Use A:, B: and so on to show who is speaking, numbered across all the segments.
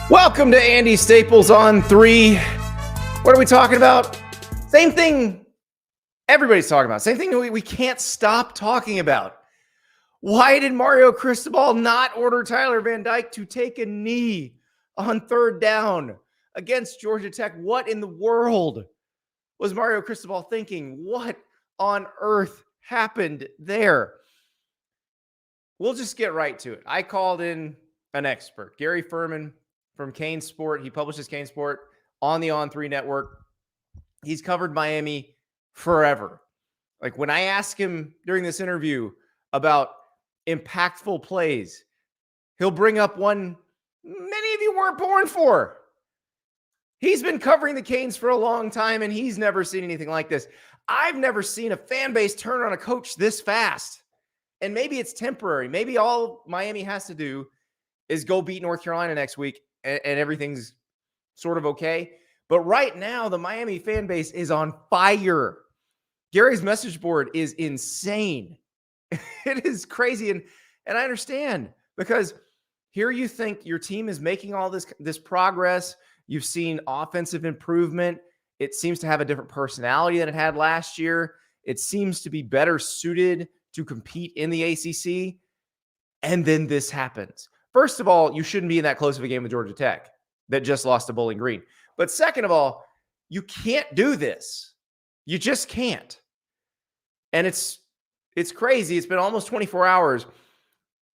A: Welcome to Andy Staples on 3. What are we talking about? Same thing everybody's talking about. Same thing we can't stop talking about. Why did Mario Cristobal not order Tyler Van Dyke to take a knee on third down against Georgia Tech? What in the world was Mario Cristobal thinking? What on earth happened there? We'll just get right to it. I called in an expert, Gary Ferman from Canesport. He publishes Canesport on the On3 network. He's covered Miami forever. Like when I ask him during this interview about impactful plays, he'll bring up one many of you weren't born for. He's been covering the Canes for a long time, and he's never seen anything like this. I've never seen a fan base turn on a coach this fast. And maybe it's temporary. Maybe all Miami has to do is go beat North Carolina next week, and everything's sort of okay. But right now, the Miami fan base is on fire. Gary's message board is insane. It is crazy. And I understand, because here you think your team is making all this progress. You've seen offensive improvement. It seems to have a different personality than it had last year. It seems to be better suited to compete in the ACC. And then this happens. First of all, you shouldn't be in that close of a game with Georgia Tech that just lost to Bowling Green. But second of all, you can't do this. You just can't. And it's crazy. It's been almost 24 hours.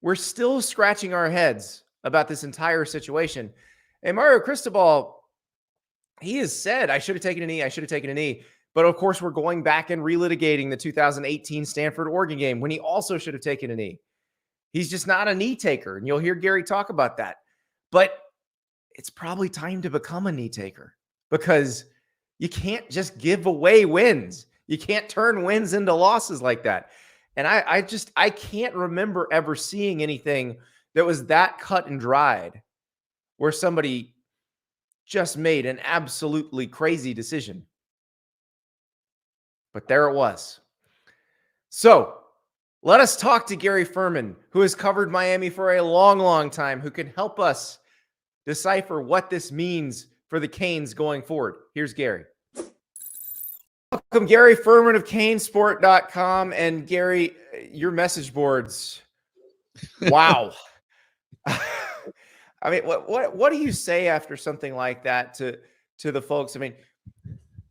A: We're still scratching our heads about this entire situation. And Mario Cristobal, he has said, I should have taken a knee. I should have taken a knee. But of course, we're going back and relitigating the 2018 Stanford-Oregon game when he also should have taken a knee. He's just not a knee taker. And you'll hear Gary talk about that. But it's probably time to become a knee taker, because you can't just give away wins. You can't turn wins into losses like that. And I can't remember ever seeing anything that was that cut and dried where somebody just made an absolutely crazy decision. But there it was. So let us talk to Gary Ferman, who has covered Miami for a long, long time, who can help us decipher what this means for the Canes going forward. Here's Gary. Welcome, Gary Ferman of Canesport.com. And Gary, your message boards. Wow. I mean, what do you say after something like that to the folks? I mean,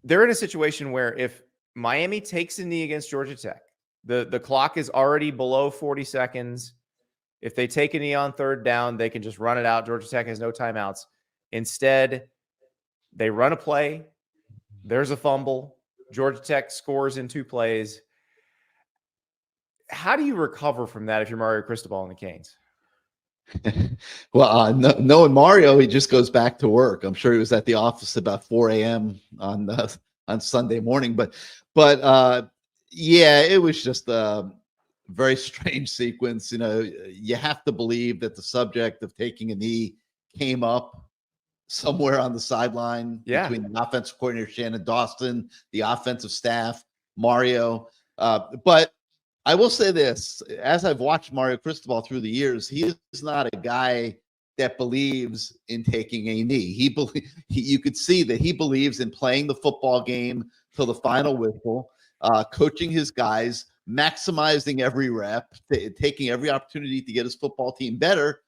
A: they're in a situation where if Miami takes a knee against Georgia Tech, the clock is already below 40 seconds. If they take a knee on third down, they can just run it out. Georgia Tech has no timeouts. Instead, they run a play. There's a fumble. Georgia Tech scores in 2 plays. How do you recover from that if you're Mario Cristobal and the Canes?
B: Well, knowing Mario, he just goes back to work. I'm sure he was at the office about 4 a.m. on Sunday morning. But yeah, it was just a very strange sequence. You know, you have to believe that the subject of taking a knee came up somewhere on the sideline between the offensive coordinator, Shannon Dawson, the offensive staff, Mario. But I will say this, as I've watched Mario Cristobal through the years, he is not a guy that believes in taking a knee. You could see that he believes in playing the football game till the final whistle, coaching his guys, maximizing every rep, taking every opportunity to get his football team better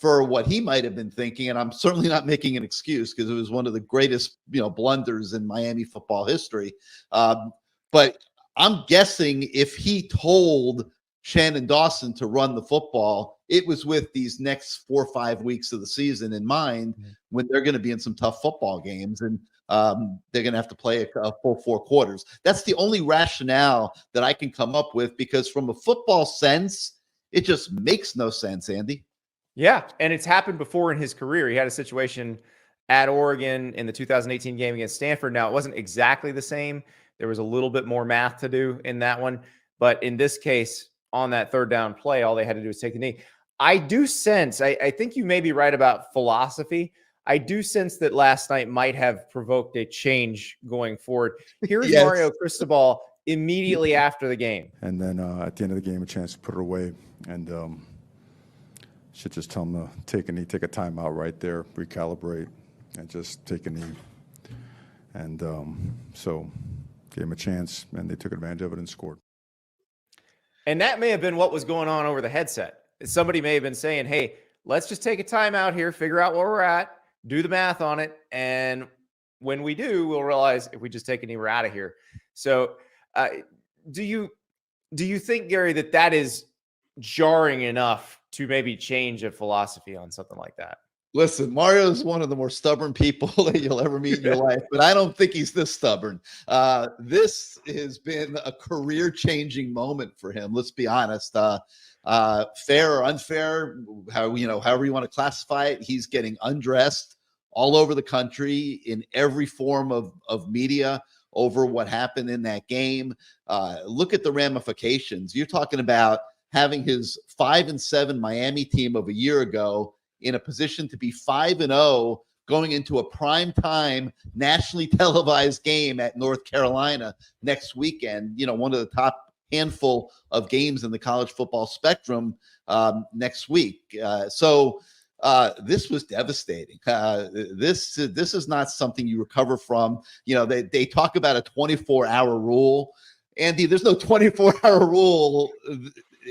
B: for what he might have been thinking. And I'm certainly not making an excuse, because it was one of the greatest, blunders in Miami football history. But I'm guessing if he told Shannon Dawson to run the football, it was with these next 4 or 5 weeks of the season in mind, when they're going to be in some tough football games, and they're going to have to play a full 4 quarters. That's the only rationale that I can come up with, because from a football sense, it just makes no sense, Andy.
A: Yeah, and it's happened before in his career. He had a situation at Oregon in the 2018 game against Stanford. Now, it wasn't exactly the same. There was a little bit more math to do in that one. But in this case, on that third down play, all they had to do was take the knee. I do sense, I think you may be right about philosophy. I do sense that last night might have provoked a change going forward. Here's Mario Cristobal immediately after the game.
C: And then at the end of the game, a chance to put it away. And should just tell him to take a knee, take a timeout right there, recalibrate, and just take a knee. And so gave him a chance, and they took advantage of it and scored.
A: And that may have been what was going on over the headset. Somebody may have been saying, hey, let's just take a timeout here, figure out where we're at, do the math on it, and when we do, we'll realize if we just take a knee, we're out of here. So do you think, Gary, that is jarring enough to maybe change a philosophy on something like that?
B: Listen, Mario is one of the more stubborn people that you'll ever meet in your life, but I don't think he's this stubborn. This has been a career-changing moment for him. Let's be honest. Fair or unfair, however you want to classify it, he's getting undressed all over the country in every form of media over what happened in that game. Look at the ramifications. You're talking about having his 5-7 Miami team of a year ago in a position to be 5-0 going into a prime time nationally televised game at North Carolina next weekend, one of the top handful of games in the college football spectrum next week. So this was devastating. This is not something you recover from. They talk about a 24-hour rule. Andy, there's no 24-hour rule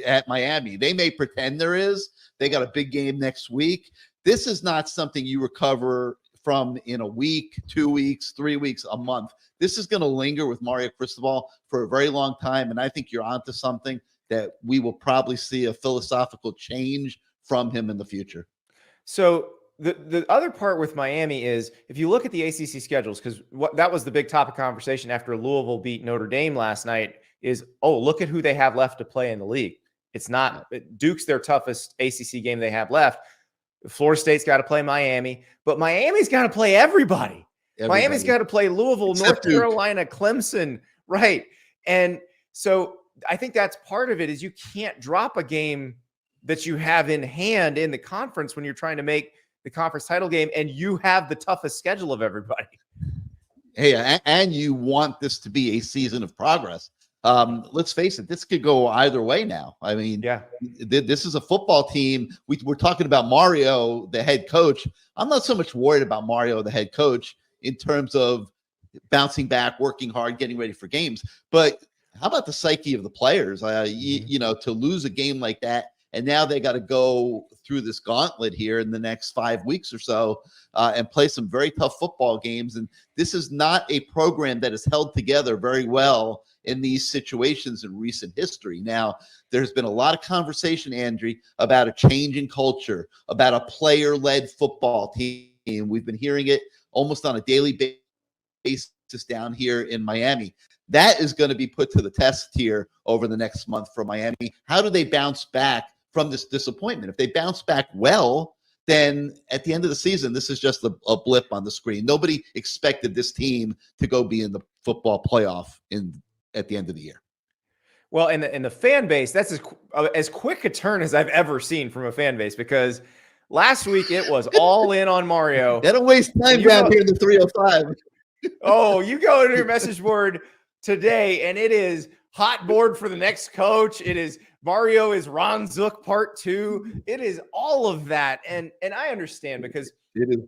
B: at Miami. They may pretend there is. They got a big game next week. This is not something you recover from in a week, 2 weeks, 3 weeks, a month. This is going to linger with Mario Cristobal for a very long time, and I think you're onto something that we will probably see a philosophical change from him in the future.
A: So the other part with Miami is, if you look at the ACC schedules, because that was the big topic conversation after Louisville beat Notre Dame last night, is, look at who they have left to play in the league. It's not Duke's their toughest ACC game they have left. Florida State's got to play Miami, but Miami's got to play everybody. Miami's got to play Louisville, North Carolina, Clemson, right? And so I think that's part of it, is you can't drop a game that you have in hand in the conference when you're trying to make the conference title game, and you have the toughest schedule of everybody.
B: Hey, and you want this to be a season of progress. Let's face it, this could go either way now. I mean, this is a football team. We're talking about Mario, the head coach. I'm not so much worried about Mario, the head coach, in terms of bouncing back, working hard, getting ready for games. But how about the psyche of the players? To lose a game like that, and now they got to go through this gauntlet here in the next 5 weeks or so and play some very tough football games. And this is not a program that is held together very well in these situations in recent history. Now, there's been a lot of conversation, Andrew, about a change in culture, about a player-led football team. We've been hearing it almost on a daily basis down here in Miami. That is going to be put to the test here over the next month for Miami. How do they bounce back from this disappointment? If they bounce back well, then at the end of the season, this is just a blip on the screen. Nobody expected this team to go be in the football playoff at the end of the year.
A: Well, and the fan base, that's as quick a turn as I've ever seen from a fan base, because last week it was all in on Mario.
B: They don't waste time down here in the 305.
A: You go to your message board today, and it is hot board for the next coach. It is Mario is Ron Zook part 2. It is all of that. And I understand, because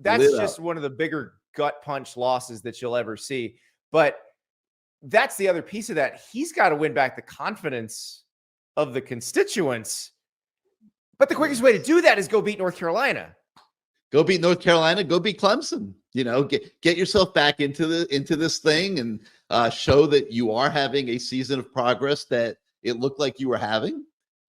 A: that's just one of the bigger gut punch losses that you'll ever see. But that's the other piece of that. He's got to win back the confidence of the constituents. But the quickest way to do that is go beat North Carolina.
B: Go beat North Carolina. Go beat Clemson. Get yourself back into this thing and show that you are having a season of progress that it looked like you were having.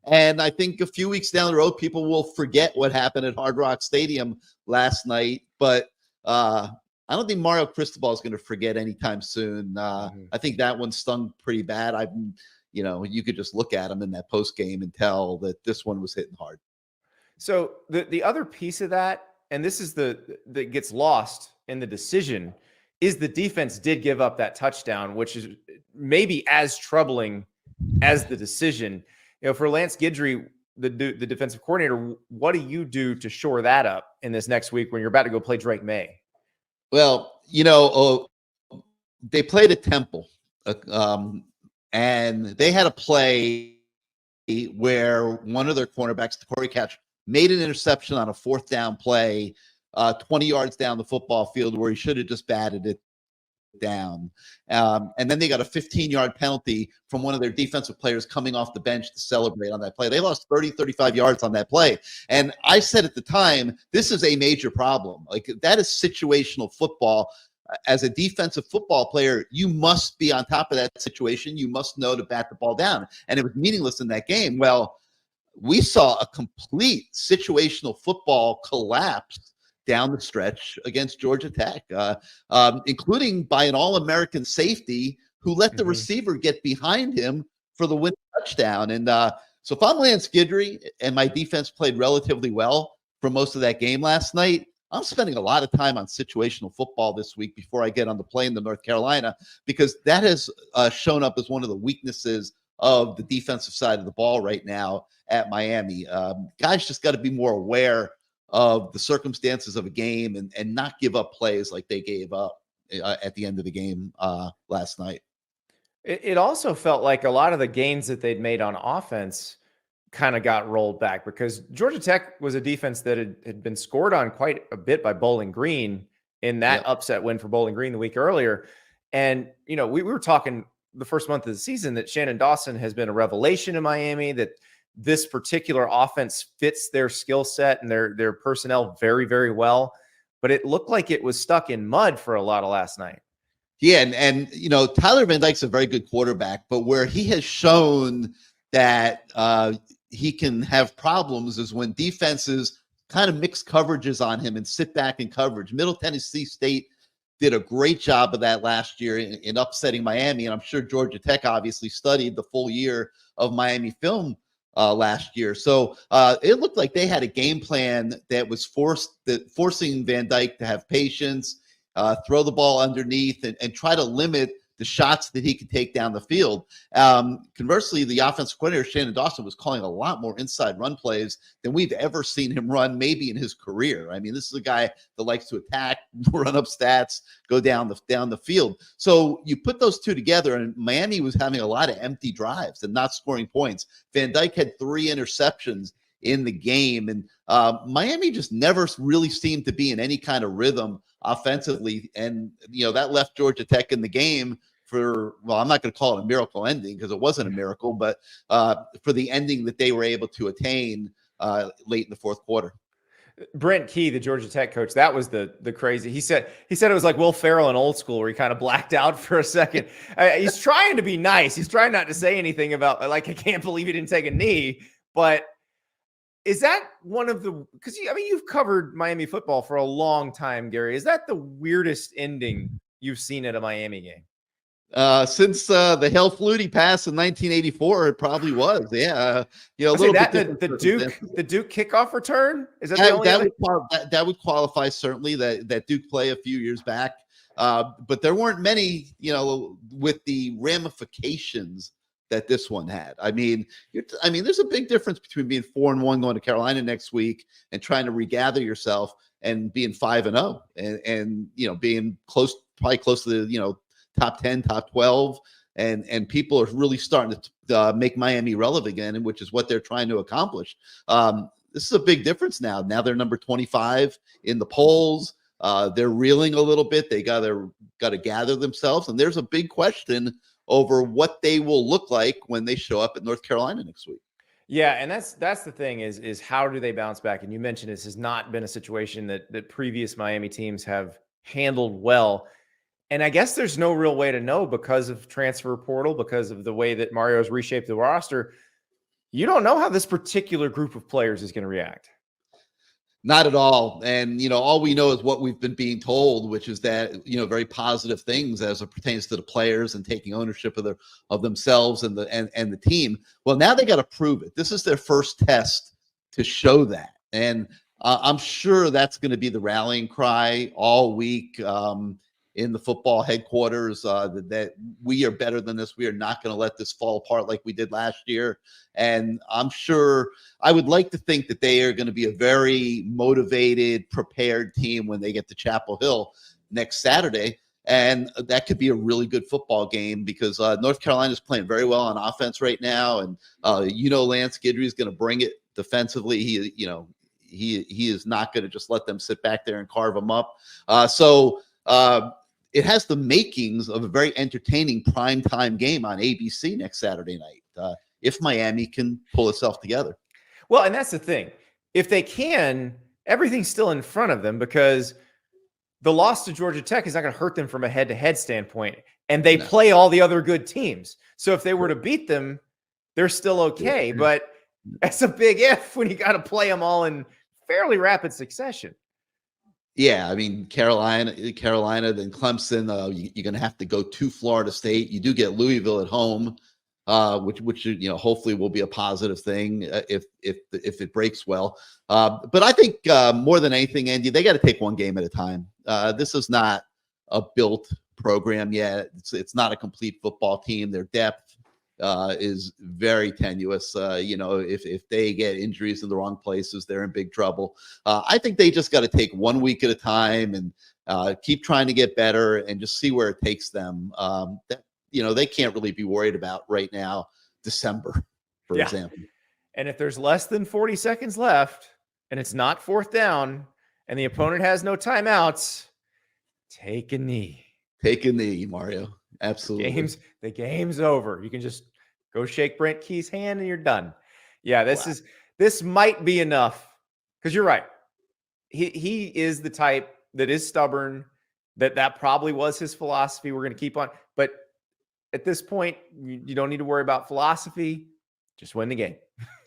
B: And I think a few weeks down the road, people will forget what happened at Hard Rock Stadium last night. But I don't think Mario Cristobal is going to forget anytime soon. I think that one stung pretty bad. You could just look at him in that post game and tell that this one was hitting hard.
A: So the other piece of that, and this is that gets lost in the decision, is the defense did give up that touchdown, which is maybe as troubling as the decision. For Lance Guidry, the defensive coordinator, what do you do to shore that up in this next week when you're about to go play Drake May?
B: Well, they played at Temple, and they had a play where one of their cornerbacks, the Corey Catch, made an interception on a 4th down play, 20 yards down the football field where he should have just batted it down. And then they got a 15-yard penalty from one of their defensive players coming off the bench to celebrate on that play. They lost 30, 35 yards on that play. And I said at the time, this is a major problem. Like, that is situational football. As a defensive football player, you must be on top of that situation. You must know to bat the ball down. And it was meaningless in that game. Well, we saw a complete situational football collapse down the stretch against Georgia Tech, including by an All-American safety who let the receiver get behind him for the winning touchdown. And so if I'm Lance Guidry and my defense played relatively well for most of that game last night, I'm spending a lot of time on situational football this week before I get on the plane to North Carolina, because that has shown up as one of the weaknesses of the defensive side of the ball right now at Miami. Guys just got to be more aware of the circumstances of a game and not give up plays like they gave up at the end of the game last night.
A: It also felt like a lot of the gains that they'd made on offense kind of got rolled back, because Georgia Tech was a defense that had been scored on quite a bit by Bowling Green in that upset win for Bowling Green the week earlier. And, you know, we were talking the first month of the season that Shannon Dawson has been a revelation in Miami, that this particular offense fits their skill set and their personnel very, very well. But it looked like it was stuck in mud for a lot of last night.
B: Yeah, and you know, Tyler Van Dyke's a very good quarterback, but where he has shown that he can have problems is when defenses kind of mix coverages on him and sit back in coverage. Middle Tennessee State did a great job of that last year in upsetting Miami, and I'm sure Georgia Tech obviously studied the full year of Miami film last year. So it looked like they had a game plan that was forcing Van Dyke to have patience, throw the ball underneath, and try to limit the shots that he could take down the field. Conversely, the offensive coordinator, Shannon Dawson, was calling a lot more inside run plays than we've ever seen him run, maybe in his career. I mean, this is a guy that likes to attack, run up stats, go down the field. So you put those two together, and Miami was having a lot of empty drives and not scoring points. Van Dyke had 3 interceptions in the game, and Miami just never really seemed to be in any kind of rhythm offensively. And, you know, that left Georgia Tech in the game for, well, I'm not going to call it a miracle ending because it wasn't a miracle, but for the ending that they were able to attain late in the 4th quarter.
A: Brent Key, the Georgia Tech coach, that was the crazy. He said it was like Will Ferrell in Old School, where he kind of blacked out for a second. He's trying to be nice. He's trying not to say anything about, like, I can't believe he didn't take a knee. But is that one of the, because I mean, you've covered Miami football for a long time, Gary. Is that the weirdest ending you've seen at a Miami game?
B: Since the Hell Flutie pass in 1984, it probably was. Yeah, you know, a little bit
A: the Duke kickoff return, is that the only
B: that would qualify, certainly, that Duke play a few years back. But there weren't many, you know, with the ramifications that this one had. I mean, there's a big difference between being 4-1 going to Carolina next week and trying to regather yourself and being 5-0 and you know, being probably close to the, you know, top 10, top 12, and people are really starting to make Miami relevant again, which is what they're trying to accomplish. This is a big difference now. Now they're number 25 in the polls. They're reeling a little bit. They got to gather themselves, and there's a big question over what they will look like when they show up at North Carolina next week.
A: Yeah, and that's the thing is how do they bounce back? And you mentioned this has not been a situation that previous Miami teams have handled well. And I guess there's no real way to know because of transfer portal, because of the way that Mario's reshaped the roster. You don't know how this particular group of players is going to react.
B: Not at all. And, you know, all we know is what we've been being told, which is that, you know, very positive things as it pertains to the players and taking ownership of themselves and the team. Well, now they got to prove it. This is their first test to show that. And I'm sure that's going to be the rallying cry all week in the football headquarters, that we are better than this. We are not going to let this fall apart like we did last year. And I'm sure, I would like to think that they are going to be a very motivated, prepared team when they get to Chapel Hill next Saturday. And that could be a really good football game because North Carolina is playing very well on offense right now. And, you know, Lance Guidry is going to bring it defensively. He is not going to just let them sit back there and carve them up. So it has the makings of a very entertaining primetime game on ABC next Saturday night, if Miami can pull itself together.
A: Well, and that's the thing. If they can, everything's still in front of them, because the loss to Georgia Tech is not going to hurt them from a head-to-head standpoint. And they play all the other good teams. So if they were to beat them, they're still okay. But that's a big if when you got to play them all in fairly rapid succession.
B: Yeah, I mean, Carolina, then Clemson. You're going to have to go to Florida State. You do get Louisville at home, which hopefully will be a positive thing if it breaks well. But I think more than anything, Andy, they got to take one game at a time. This is not a built program yet. It's not a complete football team. Their depth is very tenuous. If they get injuries in the wrong places, they're in big trouble. I think they just got to take 1 week at a time and keep trying to get better and just see where it takes them. They can't really be worried about right now, December, for example.
A: And if there's less than 40 seconds left and it's not fourth down and the opponent has no timeouts, take a knee.
B: Take a knee, Mario. Absolutely.
A: The game's over. You can just go shake Brent Key's hand and you're done. Yeah, this might be enough, because you're right. He is the type that is stubborn, that probably was his philosophy. We're going to keep on. But at this point, you don't need to worry about philosophy. Just win the game.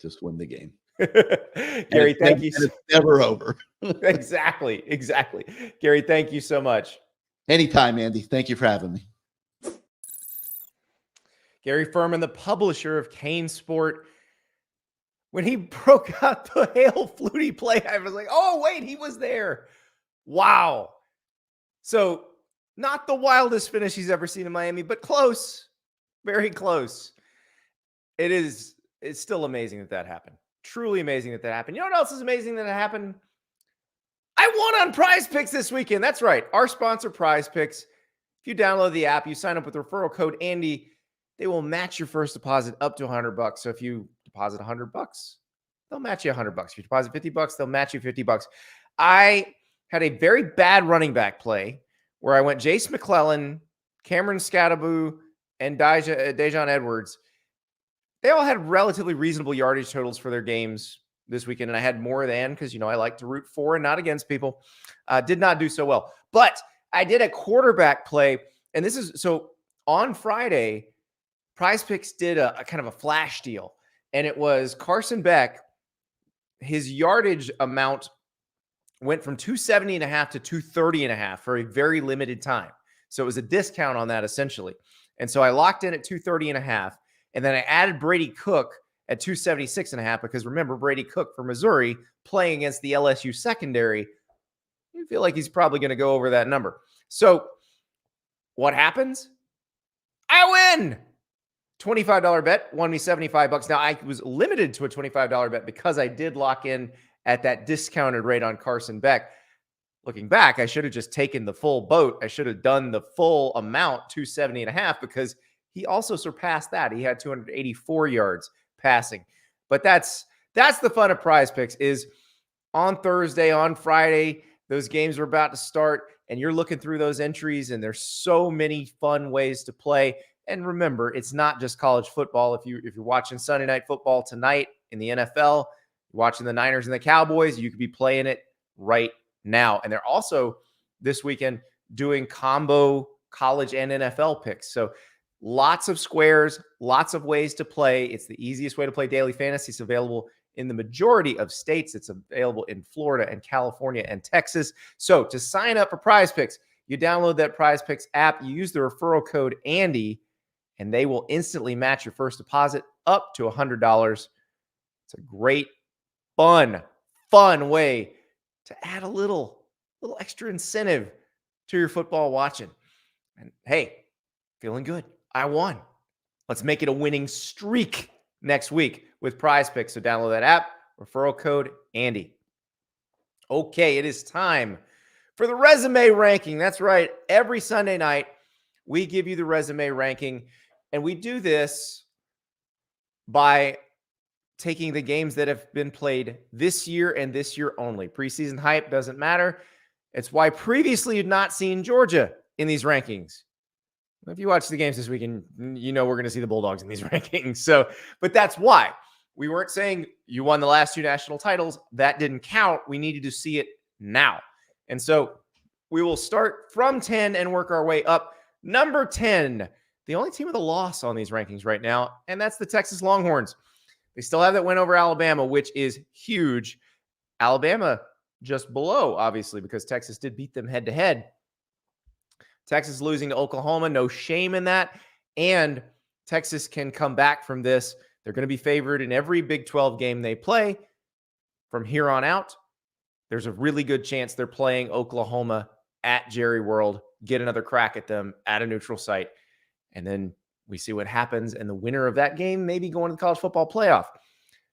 B: Just win the game.
A: Gary, thank you.
B: It's never over.
A: Exactly. Gary, thank you so much.
B: Anytime, Andy. Thank you for having me.
A: Gary Ferman, the publisher of Canesport. When he broke out the Hail Flutie play, I was like, oh, wait, he was there. Wow. So not the wildest finish he's ever seen in Miami, but close. Very close. It's still amazing that happened. Truly amazing that happened. You know what else is amazing that happened? I won on Prize Picks this weekend. That's right. Our sponsor, Prize Picks. If you download the app, you sign up with referral code Andy, they will match your first deposit up to $100. So if you deposit $100, they'll match you $100. If you deposit $50, they'll match you $50. I had a very bad running back play where I went Jace McClellan, Cameron Scadaboo, and Dejon Edwards. They all had relatively reasonable yardage totals for their games this weekend, and I had more than, because I like to root for and not against people. Did not do so well, but I did a quarterback play, and this is so on Friday. Prize Picks did a kind of a flash deal, and it was Carson Beck. His yardage amount went from 270.5 to 230.5 for a very limited time. So it was a discount on that essentially. And so I locked in at 230.5, and then I added Brady Cook at 276.5, because remember, Brady Cook for Missouri playing against the LSU secondary, you feel like he's probably going to go over that number. So what happens? I win. $25 bet won me $75. Now I was limited to a $25 bet because I did lock in at that discounted rate on Carson Beck. Looking back, I should have just taken the full boat. I should have done the full amount, 270.5, because he also surpassed that. He had 284 yards passing. But that's the fun of Prize Picks, is on Thursday, on Friday, those games are about to start, and you're looking through those entries, and there's so many fun ways to play. And remember, it's not just college football. If you're watching Sunday Night Football tonight in the NFL, you're watching the Niners and the Cowboys, you could be playing it right now. And they're also this weekend doing combo college and NFL picks. So lots of squares, lots of ways to play. It's the easiest way to play daily fantasy. It's available in the majority of states. It's available in Florida and California and Texas. So to sign up for Prize Picks, you download that Prize Picks app, you use the referral code Andy, and they will instantly match your first deposit up to $100. It's a great, fun way to add a little extra incentive to your football watching. And hey, feeling good. I won. Let's make it a winning streak next week with Prize Picks. So download that app, referral code Andy. Okay, it is time for the resume ranking. That's right. Every Sunday night, we give you the resume ranking, and we do this by taking the games that have been played this year and this year only. Preseason hype doesn't matter. It's why previously you'd not seen Georgia in these rankings. If you watch the games this weekend, you know we're going to see the Bulldogs in these rankings. So, but that's why. We weren't saying you won the last 2 national titles. That didn't count. We needed to see it now. And so we will start from 10 and work our way up. Number 10, the only team with a loss on these rankings right now, and that's the Texas Longhorns. They still have that win over Alabama, which is huge. Alabama just below, obviously, because Texas did beat them head-to-head. Texas losing to Oklahoma, no shame in that. And Texas can come back from this. They're going to be favored in every Big 12 game they play. From here on out, there's a really good chance they're playing Oklahoma at Jerry World, get another crack at them at a neutral site. And then we see what happens. And the winner of that game may be going to the college football playoff.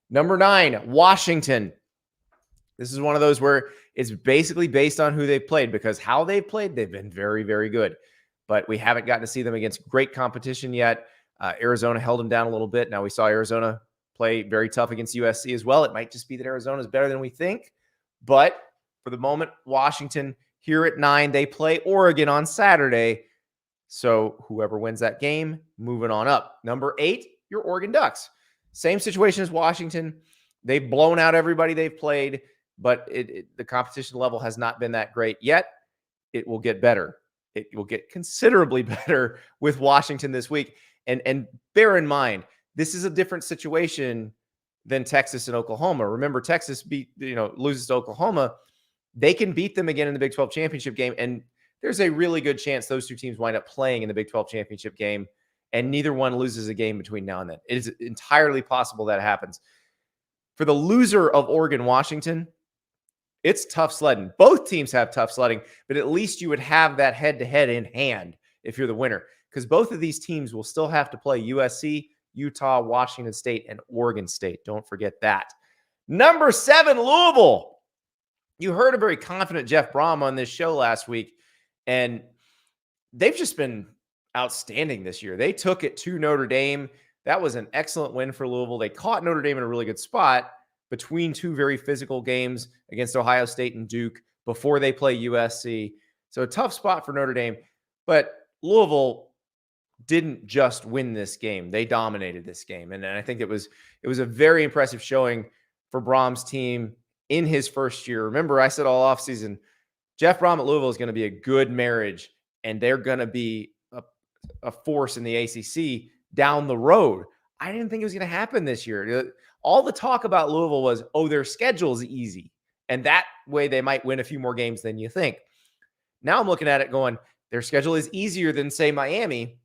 A: Number 9, Washington. This is one of those where it's basically based on who they've played, because how they've played, they've been very, very good. But we haven't gotten to see them against great competition yet. Arizona held them down a little bit. Now we saw Arizona play very tough against USC as well. It might just be that Arizona is better than we think. But for the moment, Washington here at 9. They play Oregon on Saturday. So whoever wins that game, moving on up. Number 8, your Oregon Ducks. Same situation as Washington. They've blown out everybody they've played, but the competition level has not been that great yet. It will get better. It will get considerably better with Washington this week. And bear in mind, this is a different situation than Texas and Oklahoma. Remember, Texas loses to Oklahoma. They can beat them again in the Big 12 championship game. And there's a really good chance those two teams wind up playing in the Big 12 championship game, and neither one loses a game between now and then. It is entirely possible that happens. For the loser of Oregon-Washington, it's tough sledding. Both teams have tough sledding, but at least you would have that head-to-head in hand if you're the winner, because both of these teams will still have to play USC, Utah, Washington State, and Oregon State. Don't forget that. Number 7, Louisville. You heard a very confident Jeff Brom on this show last week, and they've just been outstanding this year. They took it to Notre Dame. That was an excellent win for Louisville. They caught Notre Dame in a really good spot between 2 very physical games against Ohio State and Duke before they play USC. So a tough spot for Notre Dame, but Louisville didn't just win this game. They dominated this game. And I think it was a very impressive showing for Brom's team in his first year. Remember, I said all offseason, Jeff Brom at Louisville is going to be a good marriage, and they're going to be a force in the ACC down the road. I didn't think it was going to happen this year. All the talk about Louisville was, their schedule is easy, and that way they might win a few more games than you think. Now I'm looking at it going, their schedule is easier than, say, Miami.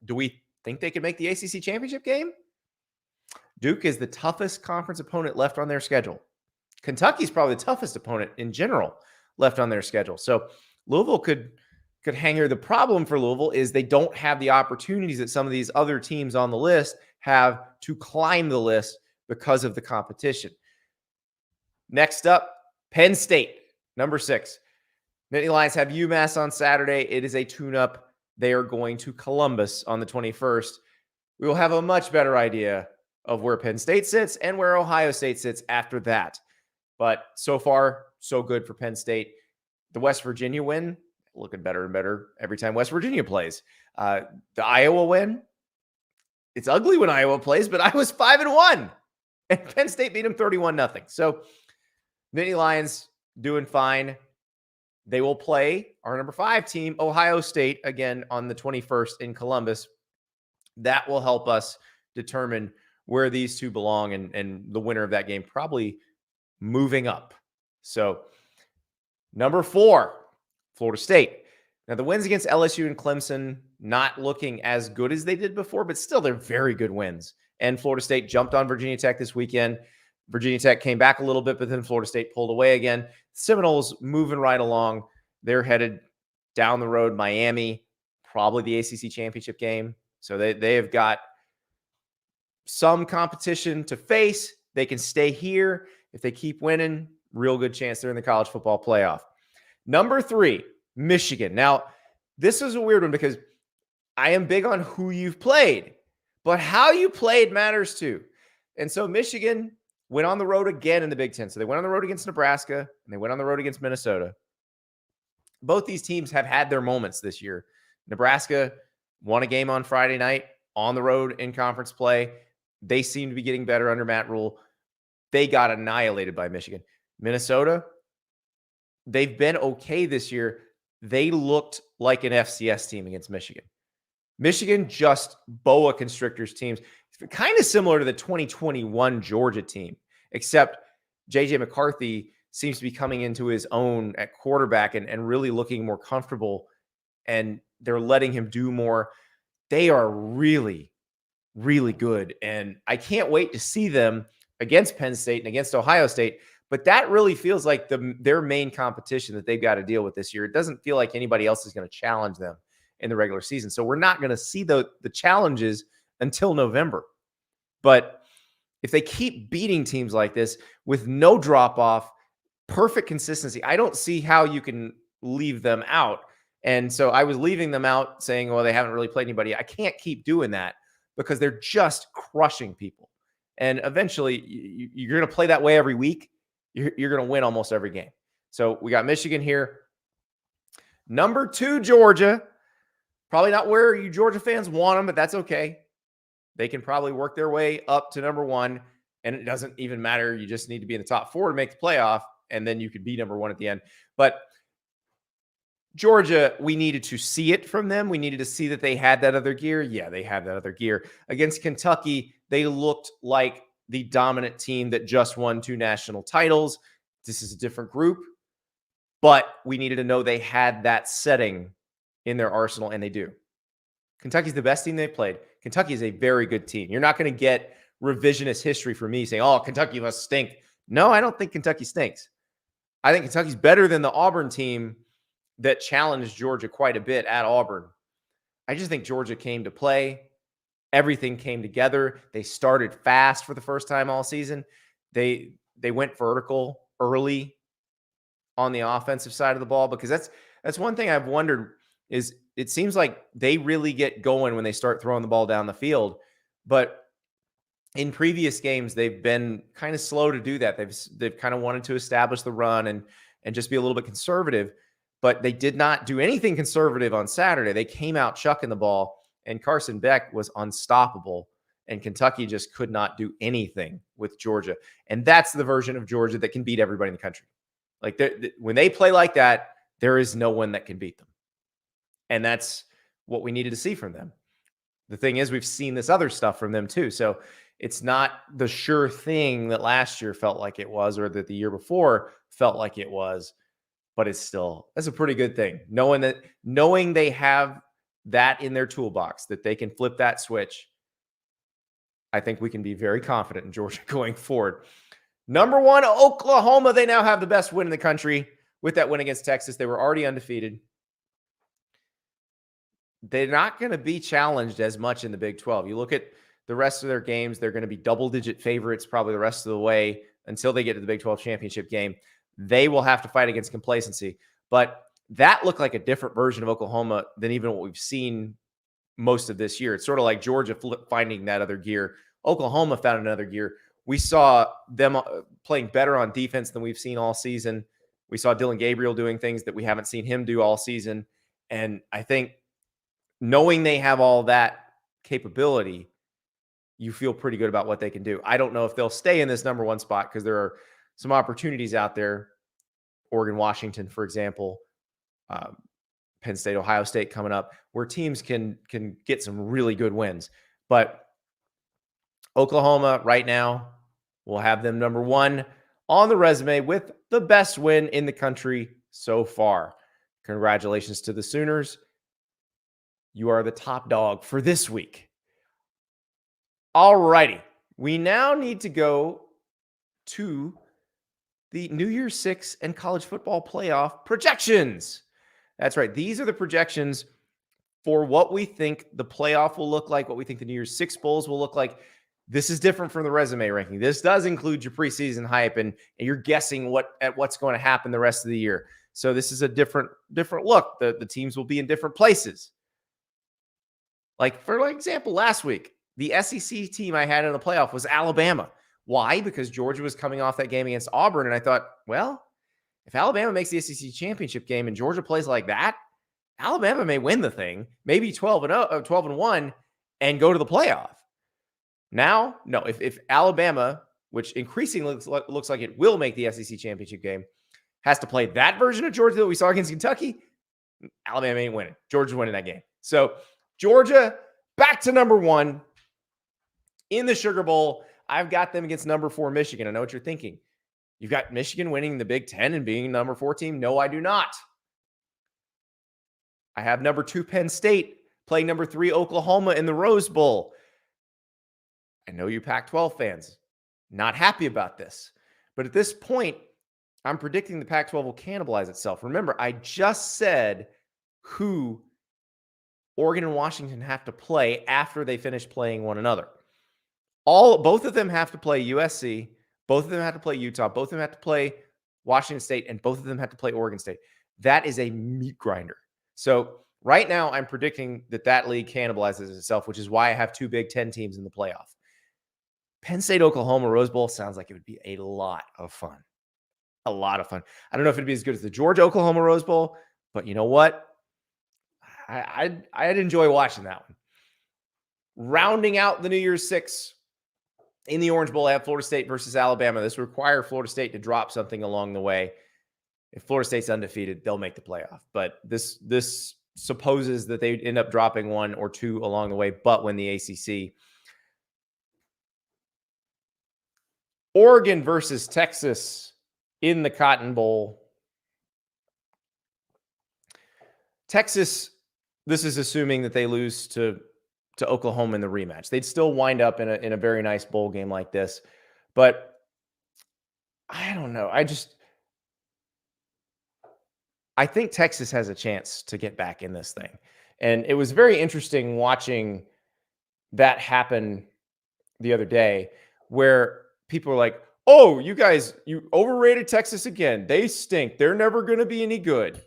A: Do we think they could make the ACC championship game? Duke is the toughest conference opponent left on their schedule. Kentucky's probably the toughest opponent in general left on their schedule. So Louisville could hang here. The problem for Louisville is they don't have the opportunities that some of these other teams on the list have to climb the list because of the competition. Next up, Penn State, number 6. Nittany Lions have UMass on Saturday. It is a tune-up. They are going to Columbus on the 21st. We will have a much better idea of where Penn State sits and where Ohio State sits after that. But so far, so good for Penn State. The West Virginia win, looking better and better every time West Virginia plays. The Iowa win, it's ugly when Iowa plays, but Iowa's 5-1. And Penn State beat them 31-0. So Nittany Lions doing fine. They will play our number 5 team, Ohio State, again on the 21st in Columbus. That will help us determine where these two belong, and the winner of that game probably moving up. So number 4, Florida State. Now the wins against LSU and Clemson, not looking as good as they did before, but still they're very good wins. And Florida State jumped on Virginia Tech this weekend. Virginia Tech came back a little bit, but then Florida State pulled away again. Seminoles moving right along. They're headed down the road. Miami, probably the ACC championship game. So they have got some competition to face. They can stay here. If they keep winning, real good chance they're in the college football playoff. Number 3, Michigan. Now, this is a weird one because I am big on who you've played, but how you played matters too. And so Michigan went on the road again in the Big Ten. So they went on the road against Nebraska and they went on the road against Minnesota. Both these teams have had their moments this year. Nebraska won a game on Friday night on the road in conference play. They seem to be getting better under Matt Rule. They got annihilated by Michigan. Minnesota, they've been okay this year. They looked like an FCS team against Michigan. Michigan just boa constrictors teams. It's kind of similar to the 2021 Georgia team, except J.J. McCarthy seems to be coming into his own at quarterback and really looking more comfortable, and they're letting him do more. They are really, really good, and I can't wait to see them against Penn State and against Ohio State, but that really feels like their main competition that they've got to deal with this year. It doesn't feel like anybody else is going to challenge them in the regular season. So we're not going to see the challenges until November. But if they keep beating teams like this with no drop-off, perfect consistency, I don't see how you can leave them out. And so I was leaving them out saying, well, they haven't really played anybody. I can't keep doing that because they're just crushing people. And eventually you're going to play that way every week. You're going to win almost every game. So we got Michigan here. Number 2, Georgia. Probably not where you Georgia fans want them, but that's okay. They can probably work their way up to number 1, and it doesn't even matter. You just need to be in the top 4 to make the playoff, and then you could be number 1 at the end. But Georgia, we needed to see it from them. We needed to see that they had that other gear. Yeah, they have that other gear. Against Kentucky, they looked like the dominant team that just won 2 national titles. This is a different group, but we needed to know they had that setting in their arsenal, and they do. Kentucky's the best team they've played. Kentucky is a very good team. You're not going to get revisionist history from me saying, oh, Kentucky must stink. No, I don't think Kentucky stinks. I think Kentucky's better than the Auburn team that challenged Georgia quite a bit at Auburn. I just think Georgia came to play. Everything came together. They started fast for the first time all season. They went vertical early on the offensive side of the ball, because that's one thing I've wondered is it seems like they really get going when they start throwing the ball down the field. But in previous games, they've been kind of slow to do that. They've kind of wanted to establish the run and just be a little bit conservative, but they did not do anything conservative on Saturday. They came out chucking the ball, and Carson Beck was unstoppable, and Kentucky just could not do anything with Georgia. And that's the version of Georgia that can beat everybody in the country. Like when they play like that, there is no one that can beat them. And that's what we needed to see from them. The thing is, we've seen this other stuff from them too. So it's not the sure thing that last year felt like it was, or that the year before felt like it was, but that's a pretty good thing. Knowing they have that in their toolbox, that they can flip that switch, I think we can be very confident in Georgia going forward. Number 1, Oklahoma. They now have the best win in the country with that win against Texas. They were already undefeated. They're not going to be challenged as much in the Big 12. You look at the rest of their games, they're going to be double-digit favorites probably the rest of the way until they get to the Big 12 championship game. They will have to fight against complacency. But that looked like a different version of Oklahoma than even what we've seen most of this year. It's sort of like Georgia finding that other gear. Oklahoma found another gear. We saw them playing better on defense than we've seen all season. We saw Dylan Gabriel doing things that we haven't seen him do all season. And I think knowing they have all that capability, you feel pretty good about what they can do. I don't know if they'll stay in this number 1 spot, because there are some opportunities out there. Oregon, Washington, for example, Penn State, Ohio State coming up, where teams can get some really good wins. But Oklahoma right now will have them number 1 on the resume with the best win in the country so far. Congratulations to the Sooners. You are the top dog for this week. All righty. We now need to go to the New Year's 6 and college football playoff projections. That's right. These are the projections for what we think the playoff will look like, what we think the New Year's 6 bowls will look like. This is different from the resume ranking. This does include your preseason hype, and you're guessing what's going to happen the rest of the year. So this is a different look. The teams will be in different places. Like, for example, last week, the SEC team I had in the playoff was Alabama. Why? Because Georgia was coming off that game against Auburn. And I thought, well, if Alabama makes the SEC championship game and Georgia plays like that, Alabama may win the thing, maybe 12-1, and go to the playoff. Now, no, if Alabama, which increasingly looks like it will make the SEC championship game, has to play that version of Georgia that we saw against Kentucky, Alabama ain't winning. Georgia's winning that game. So Georgia back to number 1 in the Sugar Bowl. I've got them against number 4 Michigan. I know what you're thinking. You've got Michigan winning the Big Ten and being number 4 team. No, I do not. I have number 2 Penn State playing number 3 Oklahoma in the Rose Bowl. I know you Pac-12 fans, not happy about this. But at this point, I'm predicting the Pac-12 will cannibalize itself. Remember, I just said who Oregon and Washington have to play after they finish playing one another. Both of them have to play USC. Both of them have to play Utah. Both of them have to play Washington State. And both of them have to play Oregon State. That is a meat grinder. So right now, I'm predicting that league cannibalizes itself, which is why I have 2 Big Ten teams in the playoff. Penn State, Oklahoma, Rose Bowl sounds like it would be a lot of fun. A lot of fun. I don't know if it'd be as good as the Georgia, Oklahoma Rose Bowl, but you know what? I'd enjoy watching that one. Rounding out the New Year's 6 in the Orange Bowl, I have Florida State versus Alabama. This will require Florida State to drop something along the way. If Florida State's undefeated, they'll make the playoff. But this supposes that they end up dropping 1 or 2 along the way, but win the ACC. Oregon versus Texas in the Cotton Bowl. Texas, this is assuming that they lose to Oklahoma in the rematch. They'd still wind up in a very nice bowl game like this. But I don't know. I think Texas has a chance to get back in this thing. And it was very interesting watching that happen the other day where people were like, oh, you guys, you overrated Texas again. They stink. They're never going to be any good.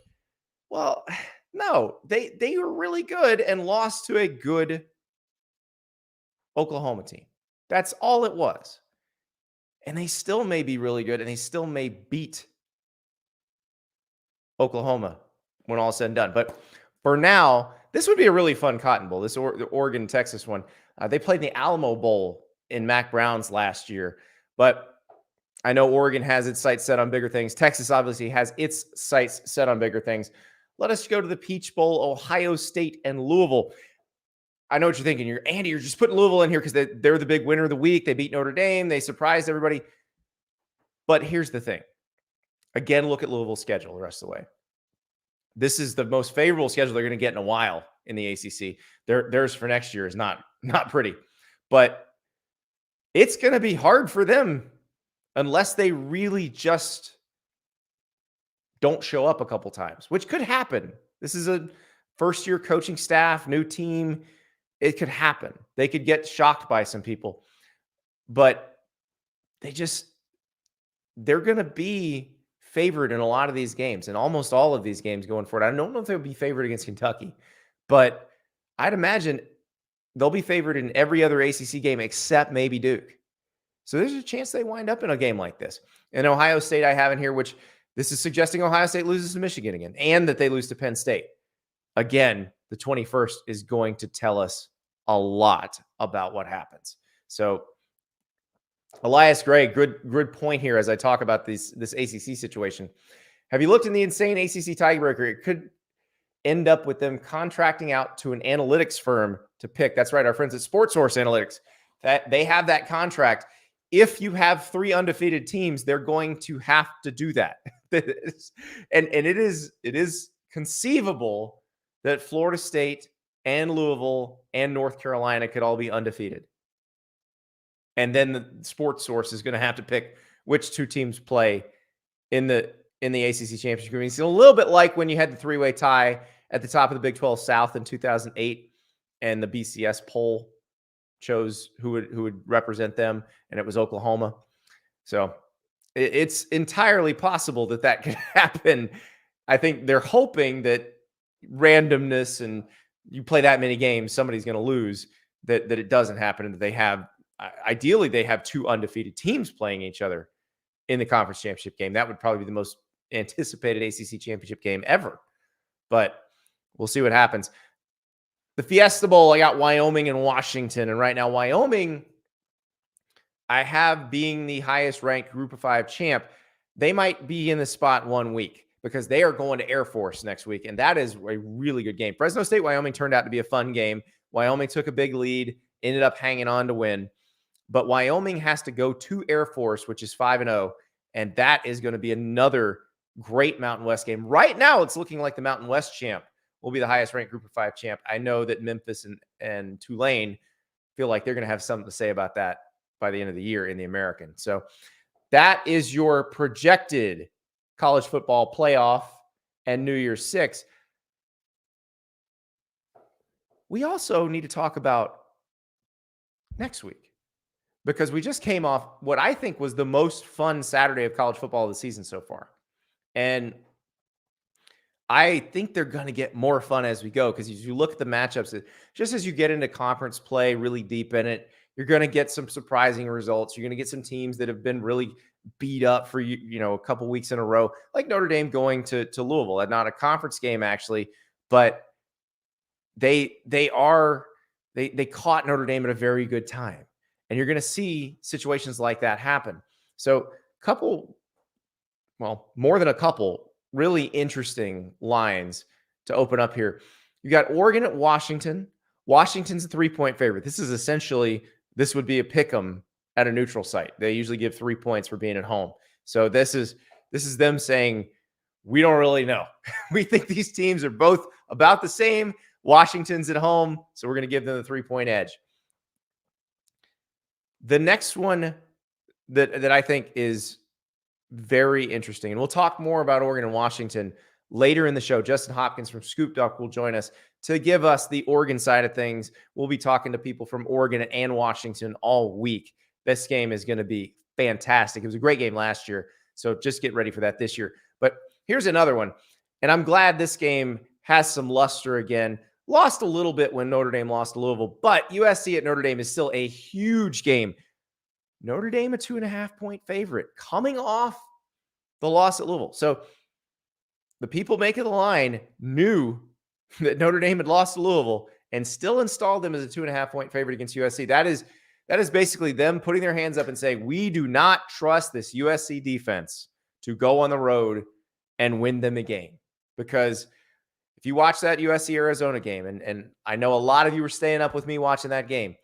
A: Well, no, they were really good and lost to a good Oklahoma team. That's all it was. And they still may be really good and they still may beat Oklahoma when all is said and done. But for now, this would be a really fun Cotton Bowl, the Oregon-Texas one. They played in the Alamo Bowl in Mac Brown's last year. But I know Oregon has its sights set on bigger things. Texas obviously has its sights set on bigger things. Let us go to the Peach Bowl, Ohio State and Louisville. I know what you're thinking. Andy, you're just putting Louisville in here because they're the big winner of the week. They beat Notre Dame. They surprised everybody. But here's the thing. Again, look at Louisville's schedule the rest of the way. This is the most favorable schedule they're going to get in a while in the ACC. Theirs for next year is not pretty. But it's going to be hard for them unless they really just don't show up a couple times, which could happen. This is a first-year coaching staff, new team. It could happen. They could get shocked by some people. But they're going to be favored in a lot of these games and almost all of these games going forward. I don't know if they'll be favored against Kentucky, but I'd imagine they'll be favored in every other ACC game except maybe Duke. So there's a chance they wind up in a game like this. And Ohio State I have in here, which this is suggesting Ohio State loses to Michigan again and that they lose to Penn State. Again, the 21st is going to tell us a lot about what happens. So Elias Gray, good point here as I talk about this ACC situation. Have you looked in the insane ACC tiebreaker? It could end up with them contracting out to an analytics firm to pick. That's right, our friends at SportSource Analytics. That they have that contract. If you have 3 undefeated teams, they're going to have to do that. and it is conceivable that Florida State and Louisville and North Carolina could all be undefeated. And then the Sports Source is going to have to pick which 2 teams play in the ACC championship game. It's a little bit like when you had the 3-way tie at the top of the Big 12 South in 2008, and the BCS poll chose who would represent them, and it was Oklahoma. So it's entirely possible that could happen. I think they're hoping that randomness and you play that many games, somebody's going to lose. that it doesn't happen, and that they have, ideally, they have two undefeated teams playing each other in the conference championship game. That would probably be the most anticipated ACC championship game ever. But we'll see what happens. The Fiesta Bowl, I got Wyoming and Washington. And right now, Wyoming, I have being the highest ranked Group of 5 champ. They might be in the spot 1 week because they are going to Air Force next week. And that is a really good game. Fresno State, Wyoming turned out to be a fun game. Wyoming took a big lead, ended up hanging on to win. But Wyoming has to go to Air Force, which is 5-0. And that is going to be another great Mountain West game. Right now, it's looking like the Mountain West champ will be the highest ranked Group of 5 champ. I know that Memphis and Tulane feel like they're going to have something to say about that by the end of the year in the American. So that is your projected college football playoff and New Year's Six. We also need to talk about next week, because we just came off what I think was the most fun Saturday of college football of the season so far. And I think they're going to get more fun as we go, because as you look at the matchups, just as you get into conference play really deep in it, you're going to get some surprising results. You're going to get some teams that have been really beat up for a couple weeks in a row, like Notre Dame going to Louisville. Not a conference game actually, but they caught Notre Dame at a very good time. And you're going to see situations like that happen. So more than a couple really interesting lines to open up here. You got Oregon at Washington. Washington's a 3-point favorite. This would be a pick 'em at a neutral site. They usually give 3 points for being at home. So this is them saying, we don't really know. We think these teams are both about the same. Washington's at home, so we're going to give them the 3-point edge. The next one that I think is very interesting, and we'll talk more about Oregon and Washington later in the show. Justin Hopkins from Scoop Duck will join us to give us the Oregon side of things. We'll be talking to people from Oregon and Washington all week. This game is going to be fantastic. It was a great game last year, so just get ready for that this year. But here's another one, and I'm glad this game has some luster again. Lost a little bit when Notre Dame lost to Louisville, but USC at Notre Dame is still a huge game. Notre Dame, a 2.5-point favorite, coming off the loss at Louisville. So the people making the line knew that Notre Dame had lost to Louisville and still installed them as a 2.5-point favorite against USC. That is basically them putting their hands up and saying, we do not trust this USC defense to go on the road and win them a game. Because if you watch that USC-Arizona game, and I know a lot of you were staying up with me watching that game,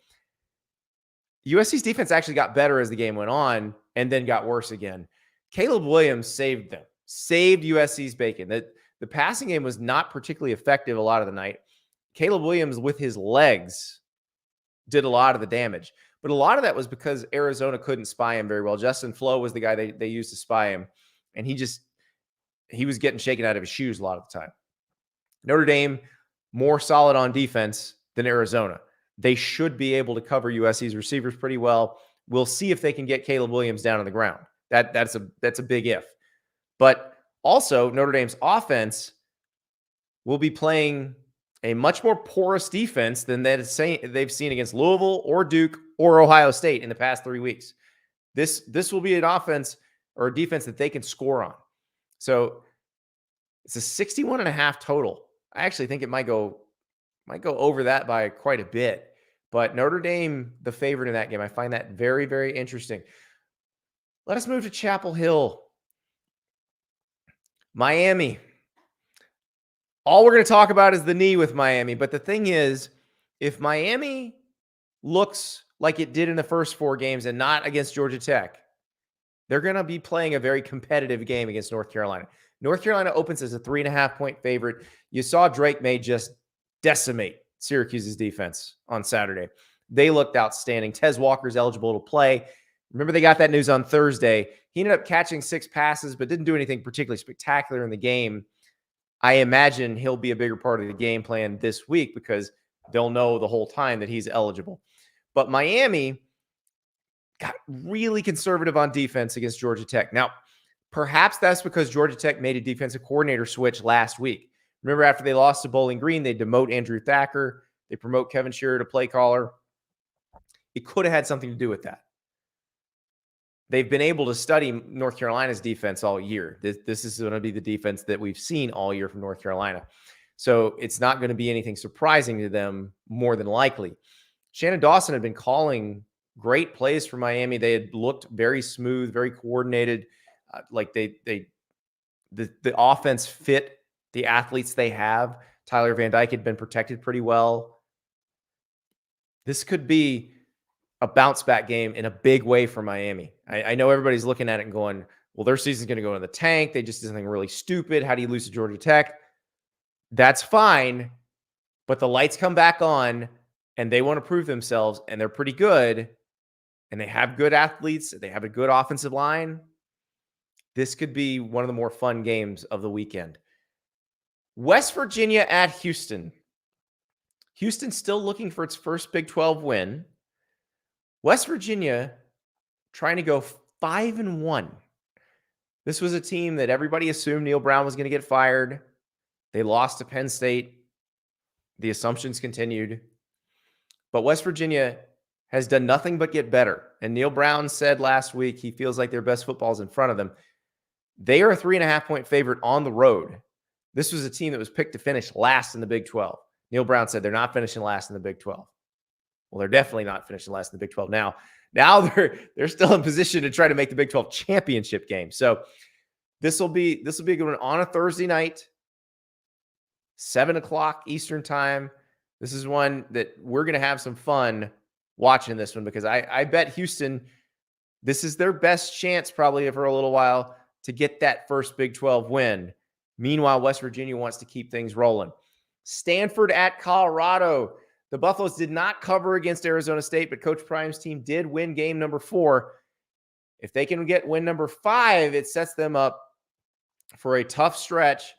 A: USC's defense actually got better as the game went on and then got worse again. Caleb Williams saved them, saved USC's bacon. The passing game was not particularly effective a lot of the night. Caleb Williams, with his legs, did a lot of the damage. But a lot of that was because Arizona couldn't spy him very well. Justin Flo was the guy they used to spy him, and he was getting shaken out of his shoes a lot of the time. Notre Dame, more solid on defense than Arizona. They should be able to cover USC's receivers pretty well. We'll see if they can get Caleb Williams down on the ground. That's a big if. But also, Notre Dame's offense will be playing a much more porous defense than they've seen against Louisville or Duke or Ohio State in the past 3 weeks. This will be an offense or a defense that they can score on. So it's a 61.5 total. I actually think it might go over that by quite a bit. But Notre Dame, the favorite in that game, I find that very, very interesting. Let us move to Chapel Hill. Miami. All we're going to talk about is the knee with Miami. But the thing is, if Miami looks like it did in the first 4 games and not against Georgia Tech, they're going to be playing a very competitive game against North Carolina. North Carolina opens as a 3.5-point favorite. You saw Drake May just decimate Syracuse's defense on Saturday. They looked outstanding. Tez Walker's eligible to play. Remember, they got that news on Thursday. He ended up catching 6 passes, but didn't do anything particularly spectacular in the game. I imagine he'll be a bigger part of the game plan this week because they'll know the whole time that he's eligible. But Miami got really conservative on defense against Georgia Tech. Now, perhaps that's because Georgia Tech made a defensive coordinator switch last week. Remember, after they lost to Bowling Green, they demote Andrew Thacker. They promote Kevin Shearer to play caller. it could have had something to do with that. They've been able to study North Carolina's defense all year. This is going to be the defense that we've seen all year from North Carolina. So it's not going to be anything surprising to them, more than likely. Shannon Dawson had been calling great plays for Miami. They had looked very smooth, very coordinated. Like the offense fit the athletes they have. Tyler Van Dyke had been protected pretty well. This could be a bounce back game in a big way for Miami. I know everybody's looking at it and going, well, their season's going to go in the tank. They just did something really stupid. How do you lose to Georgia Tech? That's fine. But the lights come back on and they want to prove themselves, and they're pretty good. And they have good athletes. They have a good offensive line. This could be one of the more fun games of the weekend. West Virginia at Houston. Houston's still looking for its first Big 12 win. West Virginia trying to go 5-1. This was a team that everybody assumed Neil Brown was going to get fired. They lost to Penn State. The assumptions continued. But West Virginia has done nothing but get better. And Neil Brown said last week he feels like their best football is in front of them. They are a 3.5-point favorite on the road. This was a team that was picked to finish last in the Big 12. Neil Brown said they're not finishing last in the Big 12. Well, they're definitely not finishing last in the Big 12 now. Now they're still in position to try to make the Big 12 championship game. So this will be a good one on a Thursday night, 7:00 Eastern time. This is one that we're going to have some fun watching this one, because I bet Houston, this is their best chance probably for a little while to get that first Big 12 win. Meanwhile, West Virginia wants to keep things rolling. Stanford at Colorado. The Buffaloes did not cover against Arizona State, but Coach Prime's team did win game number 4. If they can get win number 5, it sets them up for a tough stretch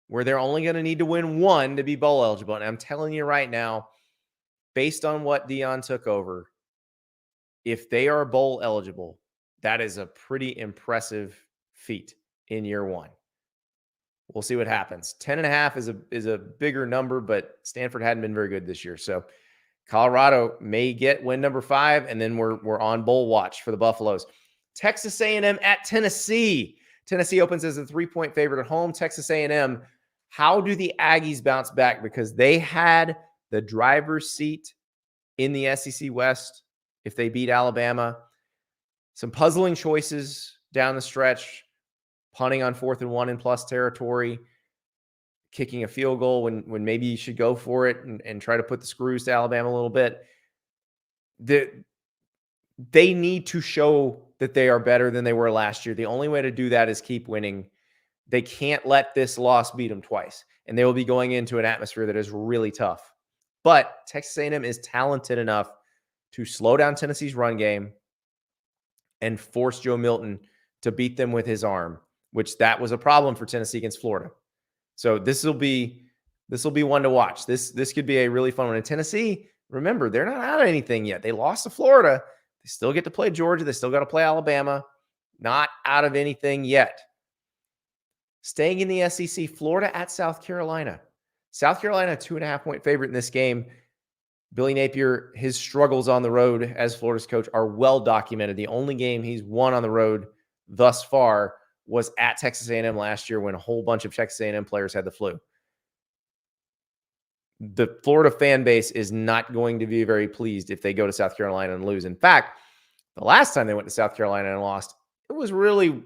A: where they're only going to need to win 1 to be bowl eligible. And I'm telling you right now, based on what Deion took over, if they are bowl eligible, that is a pretty impressive feat in year 1. We'll see what happens. 10.5 is a bigger number, but Stanford hadn't been very good this year. So Colorado may get win number 5, and then we're on bowl watch for the Buffaloes. Texas A&M at Tennessee. Tennessee opens as a 3-point favorite at home. Texas A&M, how do the Aggies bounce back? Because they had the driver's seat in the SEC West if they beat Alabama. Some puzzling choices down the stretch. Punting on 4th and 1 in plus territory, kicking a field goal when maybe you should go for it and try to put the screws to Alabama a little bit. They need to show that they are better than they were last year. The only way to do that is keep winning. They can't let this loss beat them twice, and they will be going into an atmosphere that is really tough. But Texas A&M is talented enough to slow down Tennessee's run game and force Joe Milton to beat them with his arm, which that was a problem for Tennessee against Florida. So this will be one to watch. This could be a really fun one. In Tennessee, remember, they're not out of anything yet. They lost to Florida. They still get to play Georgia. They still got to play Alabama. Not out of anything yet. Staying in the SEC, Florida at South Carolina. South Carolina, 2.5-point favorite in this game. Billy Napier, his struggles on the road as Florida's coach are well documented. The only game he's won on the road thus far was at Texas A&M last year when a whole bunch of Texas A&M players had the flu. The Florida fan base is not going to be very pleased if they go to South Carolina and lose. In fact, the last time they went to South Carolina and lost, it was really,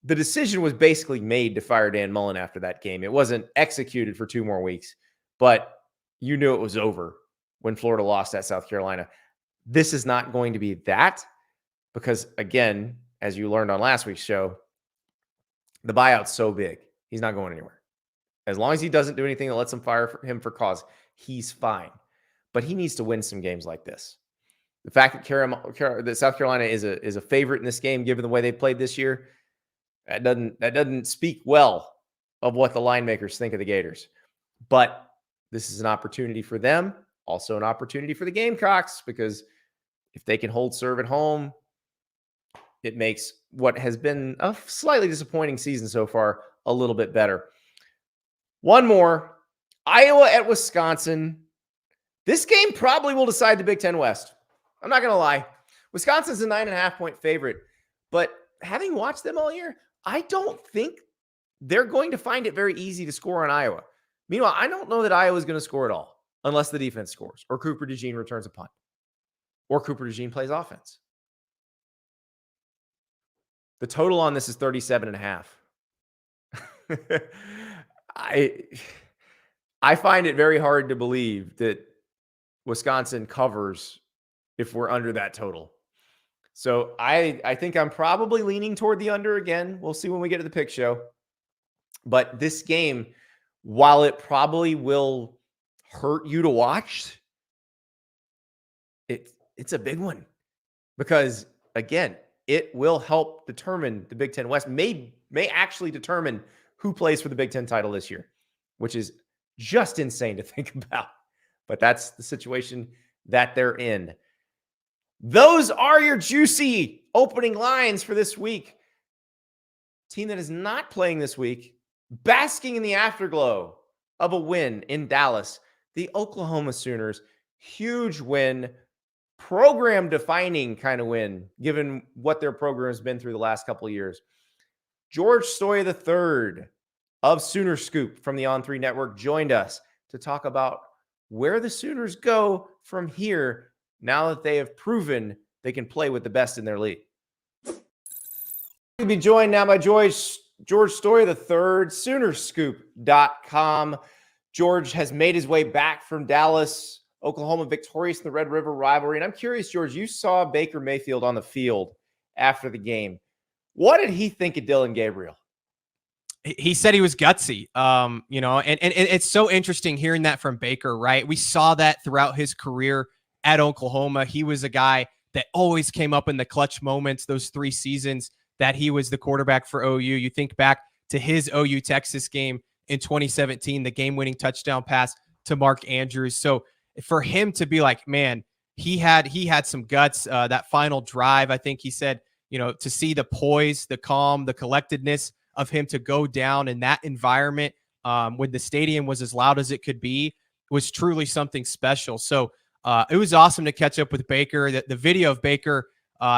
A: the decision was basically made to fire Dan Mullen after that game. It wasn't executed for 2 more weeks, but you knew it was over when Florida lost at South Carolina. This is not going to be that because, again, as you learned on last week's show, the buyout's so big. He's not going anywhere. As long as he doesn't do anything that lets him fire him for cause, he's fine. But he needs to win some games like this. The fact that South Carolina is a favorite in this game, given the way they played this year, that doesn't speak well of what the line makers think of the Gators. But this is an opportunity for them, also an opportunity for the Gamecocks, because if they can hold serve at home, it makes what has been a slightly disappointing season so far a little bit better. One more, Iowa at Wisconsin. This game probably will decide the Big Ten West. I'm not going to lie. Wisconsin's a 9.5-point favorite, but having watched them all year, I don't think they're going to find it very easy to score on Iowa. Meanwhile, I don't know that Iowa's going to score at all unless the defense scores or Cooper DeJean returns a punt or Cooper DeJean plays offense. The total on this is 37.5. I find it very hard to believe that Wisconsin covers if we're under that total. So I think I'm probably leaning toward the under again. We'll see when we get to the pick show. But this game, while it probably will hurt you to watch, it's a big one. Because, again, it will help determine the Big Ten West, may actually determine who plays for the Big Ten title this year, which is just insane to think about. But that's the situation that they're in. Those are your juicy opening lines for this week. Team that is not playing this week, basking in the afterglow of a win in Dallas. The Oklahoma Sooners, huge win, program-defining kind of win, given what their program has been through the last couple of years. George Stoia III of Sooner Scoop from the On3 Network joined us to talk about where the Sooners go from here now that they have proven they can play with the best in their league. We'll be joined now by George Stoia III, Soonerscoop.com. George has made his way back from Dallas, Oklahoma, victorious in the Red River Rivalry. And I'm curious, George, you saw Baker Mayfield on the field after the game. What did he think of Dillon Gabriel?
D: He said he was gutsy, and it's so interesting hearing that from Baker, right? We saw that throughout his career at Oklahoma. He was a guy that always came up in the clutch moments, those 3 seasons that he was the quarterback for OU. You think back to his OU Texas game in 2017, the game-winning touchdown pass to Mark Andrews. So for him to be like, man, he had some guts, that final drive, I think he said, to see the poise, the calm, the collectedness of him to go down in that environment when the stadium was as loud as it could be was truly something special. So it was awesome to catch up with Baker. The video of Baker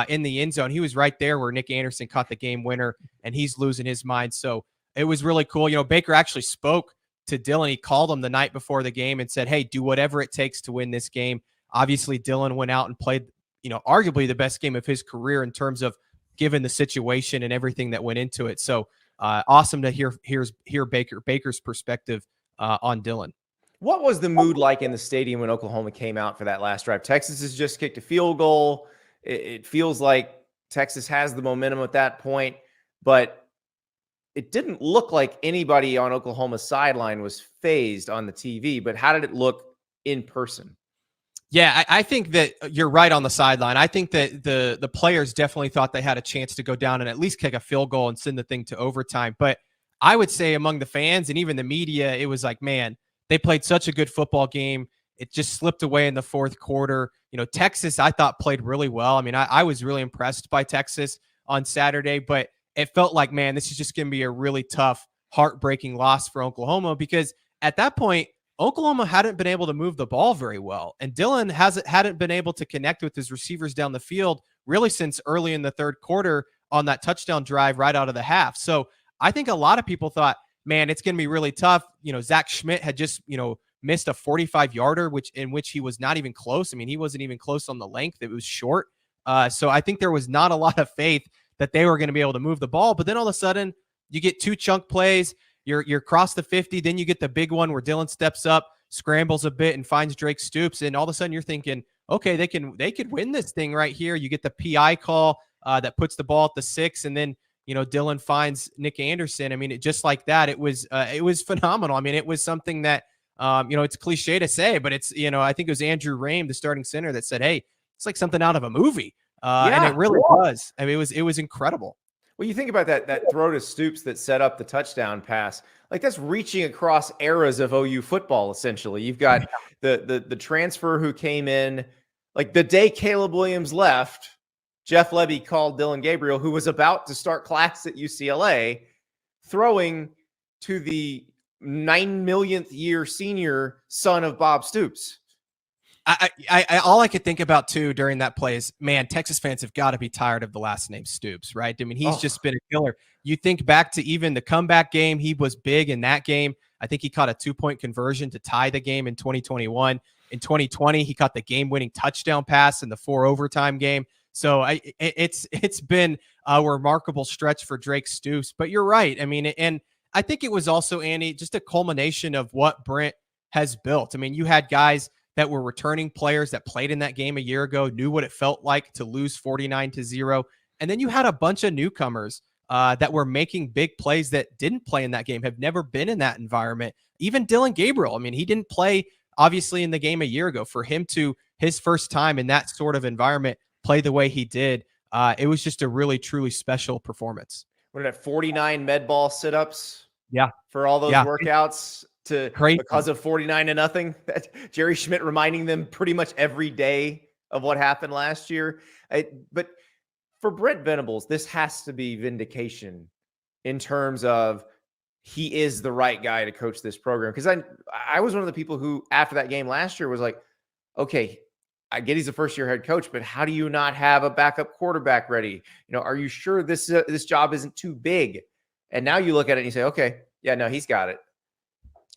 D: in the end zone, he was right there where Nick Anderson caught the game winner, and he's losing his mind. So it was really cool. Baker actually spoke to Dillon. He called him the night before the game and said, hey, do whatever it takes to win this game. Obviously, Dillon went out and played, arguably the best game of his career in terms of given the situation and everything that went into it. So awesome to hear Baker's perspective on Dillon.
A: What was the mood like in the stadium when Oklahoma came out for that last drive? Texas has just kicked a field goal. It feels like Texas has the momentum at that point, but it didn't look like anybody on Oklahoma's sideline was phased on the TV. But how did it look in person?
D: Yeah, I think that you're right on the sideline. I think that the players definitely thought they had a chance to go down and at least kick a field goal and send the thing to overtime. But I would say among the fans and even the media, it was like, man, they played such a good football game. It just slipped away in the fourth quarter. Texas, I thought, played really well. I mean, I was really impressed by Texas on Saturday, but it felt like, man, this is just going to be a really tough, heartbreaking loss for Oklahoma because at that point, Oklahoma hadn't been able to move the ball very well, and Dillon hadn't been able to connect with his receivers down the field really since early in the third quarter on that touchdown drive right out of the half. So I think a lot of people thought, man, it's going to be really tough. Zach Schmidt had just, missed a 45-yarder, in which he was not even close. I mean, he wasn't even close on the length. It was short. So I think there was not a lot of faith that they were going to be able to move the ball. But then all of a sudden, you get 2 chunk plays. You're across the 50. Then you get the big one where Dillon steps up, scrambles a bit, and finds Drake Stoops. And all of a sudden, you're thinking, okay, they could win this thing right here. You get the PI call that puts the ball at the 6, and then Dillon finds Nick Anderson. I mean, just like that, it was phenomenal. I mean, it was something that it's cliche to say, but it's I think it was Andrew Rame, the starting center, that said, "Hey, it's like something out of a movie," and it really was. I mean, it was incredible.
A: Well, you think about that throw to Stoops that set up the touchdown pass. Like that's reaching across eras of OU football. Essentially, you've got the transfer who came in like the day Caleb Williams left. Jeff Lebby called Dillon Gabriel, who was about to start class at UCLA, throwing to the 9 millionth year senior son of Bob Stoops.
D: All I could think about too during that play is, man, Texas fans have got to be tired of the last name Stoops, right? I mean, he's just been a killer. You think back to even the comeback game, he was big in that game. I think he caught a 2-point conversion to tie the game in 2021. In 2020, he caught the game-winning touchdown pass in the 4 overtime game. So it's been a remarkable stretch for Drake Stoops. But you're right. I mean, and I think it was also, Andy, just a culmination of what Brent has built. I mean, you had guys that were returning players that played in that game a year ago, knew what it felt like to lose 49-0. And then you had a bunch of newcomers that were making big plays that didn't play in that game, have never been in that environment. Even Dylan Gabriel, I mean, he didn't play, obviously, in the game a year ago. For him to, his first time in that sort of environment, play the way he did, it was just a really, truly special performance.
A: What did that, 49 med ball sit-ups?
D: Yeah.
A: For all those workouts because of 49-0. Jerry Schmidt reminding them pretty much every day of what happened last year. But for Brent Venables, this has to be vindication in terms of he is the right guy to coach this program. Because I was one of the people who, after that game last year, was like, okay, I get he's a first-year head coach, but how do you not have a backup quarterback ready? Are you sure this job isn't too big? And now you look at it and you say, okay, yeah, no, he's got it.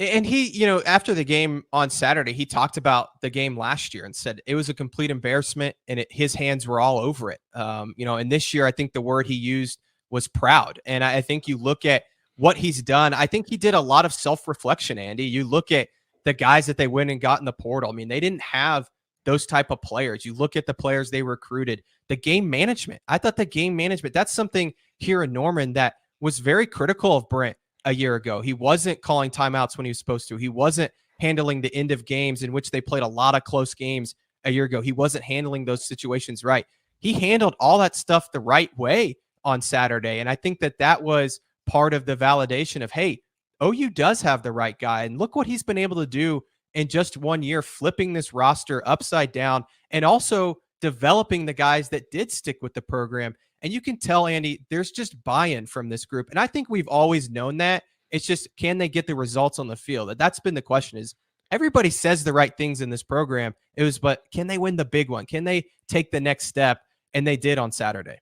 D: And he, after the game on Saturday, he talked about the game last year and said it was a complete embarrassment and his hands were all over it. And this year, I think the word he used was proud. And I think you look at what he's done. I think he did a lot of self-reflection, Andy. You look at the guys that they went and got in the portal. I mean, they didn't have those type of players. You look at the players they recruited, the game management. I thought the game management, that's something here in Norman that was very critical of Brent a year ago. He wasn't calling timeouts when he was supposed to. He wasn't handling the end of games in which they played a lot of close games a year ago. He wasn't handling those situations right. He handled all that stuff the right way on Saturday. And I think that was part of the validation of, hey, OU does have the right guy. And look what he's been able to do in just 1 year, flipping this roster upside down and also developing the guys that did stick with the program. And you can tell, Andy, there's just buy-in from this group. And I think we've always known that. It's just, can they get the results on the field? That's been the question. Is everybody says the right things in this program. But can they win the big one? Can they take the next step? And they did on Saturday.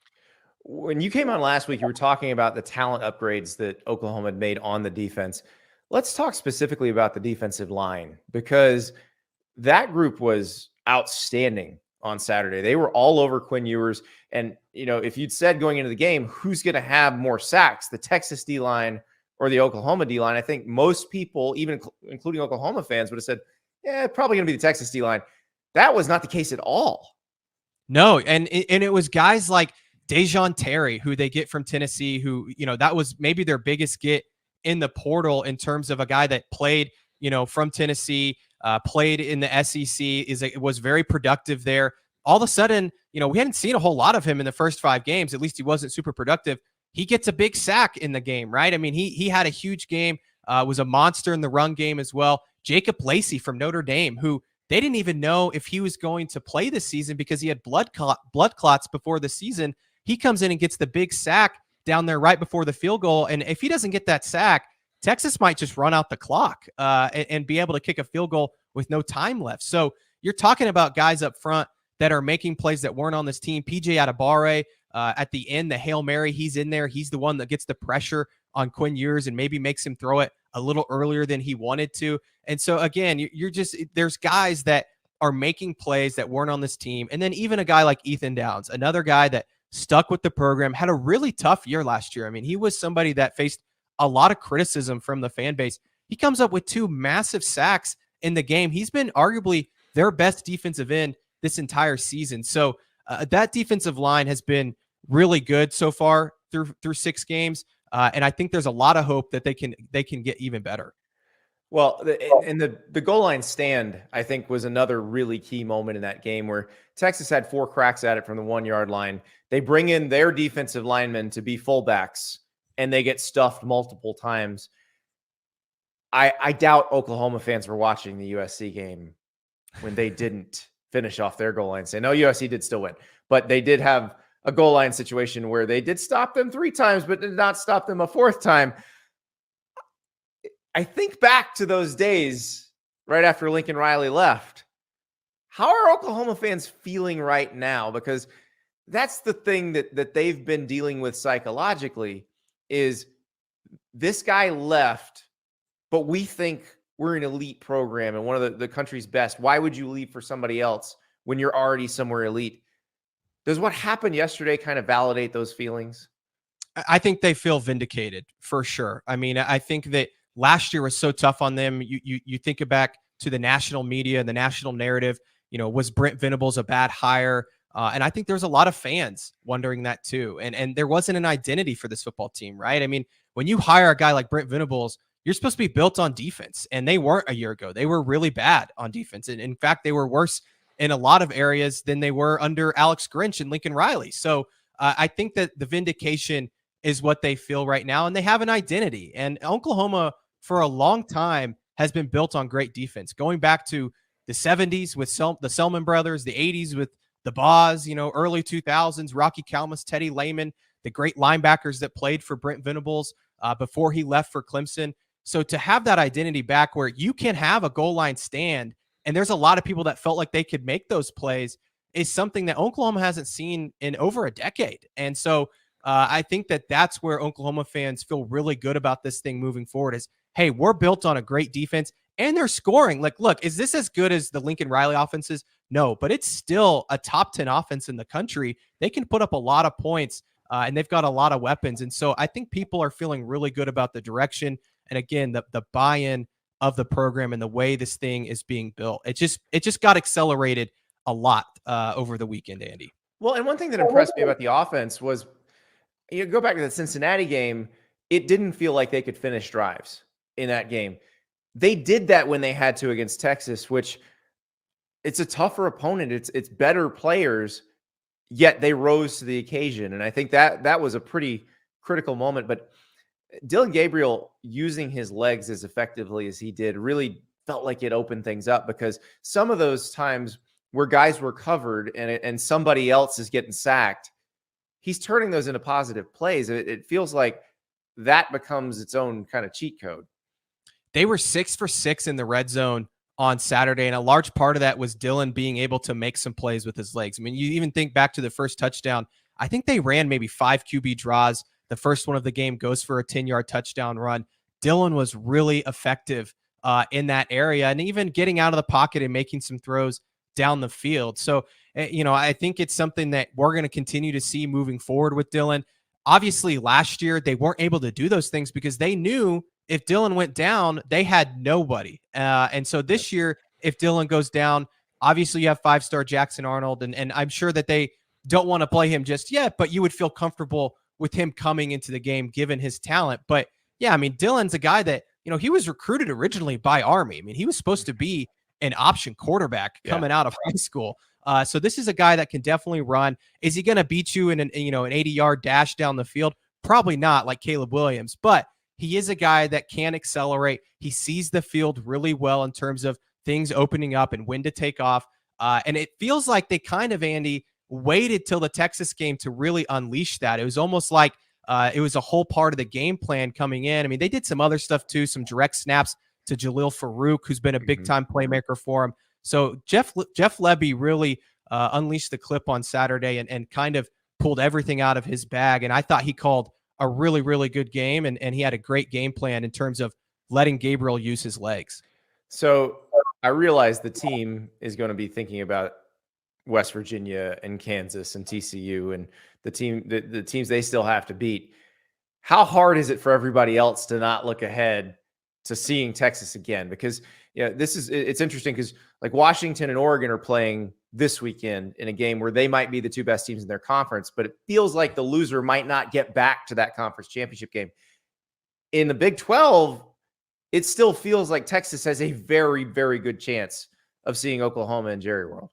A: When you came on last week, you were talking about the talent upgrades that Oklahoma had made on the defense. Let's talk specifically about the defensive line, because that group was outstanding on Saturday. They were all over Quinn Ewers. And, if you'd said going into the game, who's going to have more sacks, the Texas D-line or the Oklahoma D-line, I think most people, even including Oklahoma fans, would have said, yeah, probably going to be the Texas D-line. That was not the case at all.
D: No, and it was guys like Dejon Terry, who they get from Tennessee, who, that was maybe their biggest get in the portal in terms of a guy that played, from Tennessee, played in the SEC, was very productive there. All of a sudden, we hadn't seen a whole lot of him in the first 5 games. At least he wasn't super productive. He gets a big sack in the game, right? I mean, he had a huge game, was a monster in the run game as well. Jacob Lacey from Notre Dame, who they didn't even know if he was going to play this season because he had blood clots before the season. He comes in and gets the big sack down there right before the field goal. And if he doesn't get that sack, Texas might just run out the clock and be able to kick a field goal with no time left. So you're talking about guys up front that are making plays that weren't on this team. PJ Atabare, at the end, the Hail Mary, he's in there. He's the one that gets the pressure on Quinn Ewers and maybe makes him throw it a little earlier than he wanted to. And so, again, there's guys that are making plays that weren't on this team. And then even a guy like Ethan Downs, another guy that stuck with the program, had a really tough year last year. I mean, he was somebody that faced a lot of criticism from the fan base. He comes up with 2 massive sacks in the game. He's been arguably their best defensive end this entire season. So that defensive line has been really good so far through 6 games. And I think there's a lot of hope that they can get even better.
A: Well, and the goal line stand, I think, was another really key moment in that game where Texas had 4 cracks at it from the 1-yard line. They bring in their defensive linemen to be fullbacks, and they get stuffed multiple times. I doubt Oklahoma fans were watching the USC game when they didn't finish off their goal line stand. No, USC did still win, but they did have a goal line situation where they did stop them 3 times, but did not stop them a 4th time. I think back to those days right after Lincoln Riley left. How are Oklahoma fans feeling right now? Because that's the thing that they've been dealing with psychologically is this guy left, but we think we're an elite program and one of the country's best. Why would you leave for somebody else when you're already somewhere elite? Does what happened yesterday kind of validate those feelings?
D: I think they feel vindicated for sure. I mean, I think that last year was so tough on them. You think back to the national media and the national narrative. Was Brent Venables a bad hire? And I think there's a lot of fans wondering that too. And there wasn't an identity for this football team, right? I mean, when you hire a guy like Brent Venables, you're supposed to be built on defense, and they weren't a year ago. They were really bad on defense, and in fact, they were worse in a lot of areas than they were under Alex Grinch and Lincoln Riley. So I think that the vindication is what they feel right now, and they have an identity. And Oklahoma, for a long time, has been built on great defense, going back to the 70s with the Selman brothers, the 80s with the Boz, early 2000s, Rocky Kalmus, Teddy Lehman, the great linebackers that played for Brent Venables before he left for Clemson. So to have that identity back where you can have a goal line stand, and there's a lot of people that felt like they could make those plays, is something that Oklahoma hasn't seen in over a decade. And so I think that that's where Oklahoma fans feel really good about this thing moving forward is, hey, we're built on a great defense, and they're scoring. Like, look, is this as good as the Lincoln Riley offenses? No, but it's still a top 10 offense in the country. They can put up a lot of points, and they've got a lot of weapons. And so I think people are feeling really good about the direction. And again, the buy-in of the program and the way this thing is being built. It just got accelerated a lot over the weekend, Andy.
A: Well, and one thing that impressed me about the offense was, go back to the Cincinnati game, it didn't feel like they could finish drives in that game. They did that when they had to against Texas, which it's a tougher opponent. It's better players, yet they rose to the occasion. And I think that was a pretty critical moment. But Dillon Gabriel using his legs as effectively as he did really felt like it opened things up, because some of those times where guys were covered and somebody else is getting sacked, he's turning those into positive plays. It feels like that becomes its own kind of cheat code.
D: They were 6 for 6 in the red zone on Saturday, and a large part of that was Dillon being able to make some plays with his legs. I mean, you even think back to the first touchdown. I think they ran maybe 5 QB draws. The first one of the game goes for a 10-yard touchdown run. Dillon was really effective in that area, and even getting out of the pocket and making some throws down the field. So, I think it's something that we're going to continue to see moving forward with Dillon. Obviously, last year, they weren't able to do those things because they knew if Dillon went down, they had nobody. And so this year, if Dillon goes down, obviously you have 5-star Jackson Arnold, and I'm sure that they don't want to play him just yet, but you would feel comfortable with him coming into the game given his talent. But yeah, I mean, Dillon's a guy that, he was recruited originally by Army. I mean, he was supposed to be an option quarterback coming out of high school. So this is a guy that can definitely run. Is he going to beat you in an 80-yard dash down the field? Probably not, like Caleb Williams, but he is a guy that can accelerate. He sees the field really well in terms of things opening up and when to take off. And it feels like they kind of, Andy, waited till the Texas game to really unleash that. It was almost like it was a whole part of the game plan coming in. I mean, they did some other stuff too, some direct snaps to Jalil Farouk, who's been a big-time playmaker for him. So Jeff Lebby really unleashed the clip on Saturday and kind of pulled everything out of his bag. And I thought he called a really, really good game, and he had a great game plan in terms of letting Gabriel use his legs.
A: So I realize the team is going to be thinking about West Virginia and Kansas and TCU and the teams they still have to beat. How hard is it for everybody else to not look ahead to seeing Texas again? Because it's interesting because like Washington and Oregon are playing this weekend in a game where they might be the two best teams in their conference, but it feels like the loser might not get back to that conference championship game. In the Big 12, it still feels like Texas has a very, very good chance of seeing Oklahoma in Jerry World.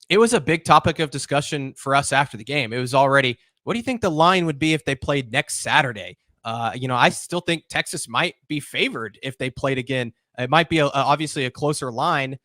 D: It was a big topic of discussion for us after the game. It was already, what do you think the line would be if they played next Saturday? I still think Texas might be favored if they played again. It might be obviously a closer line,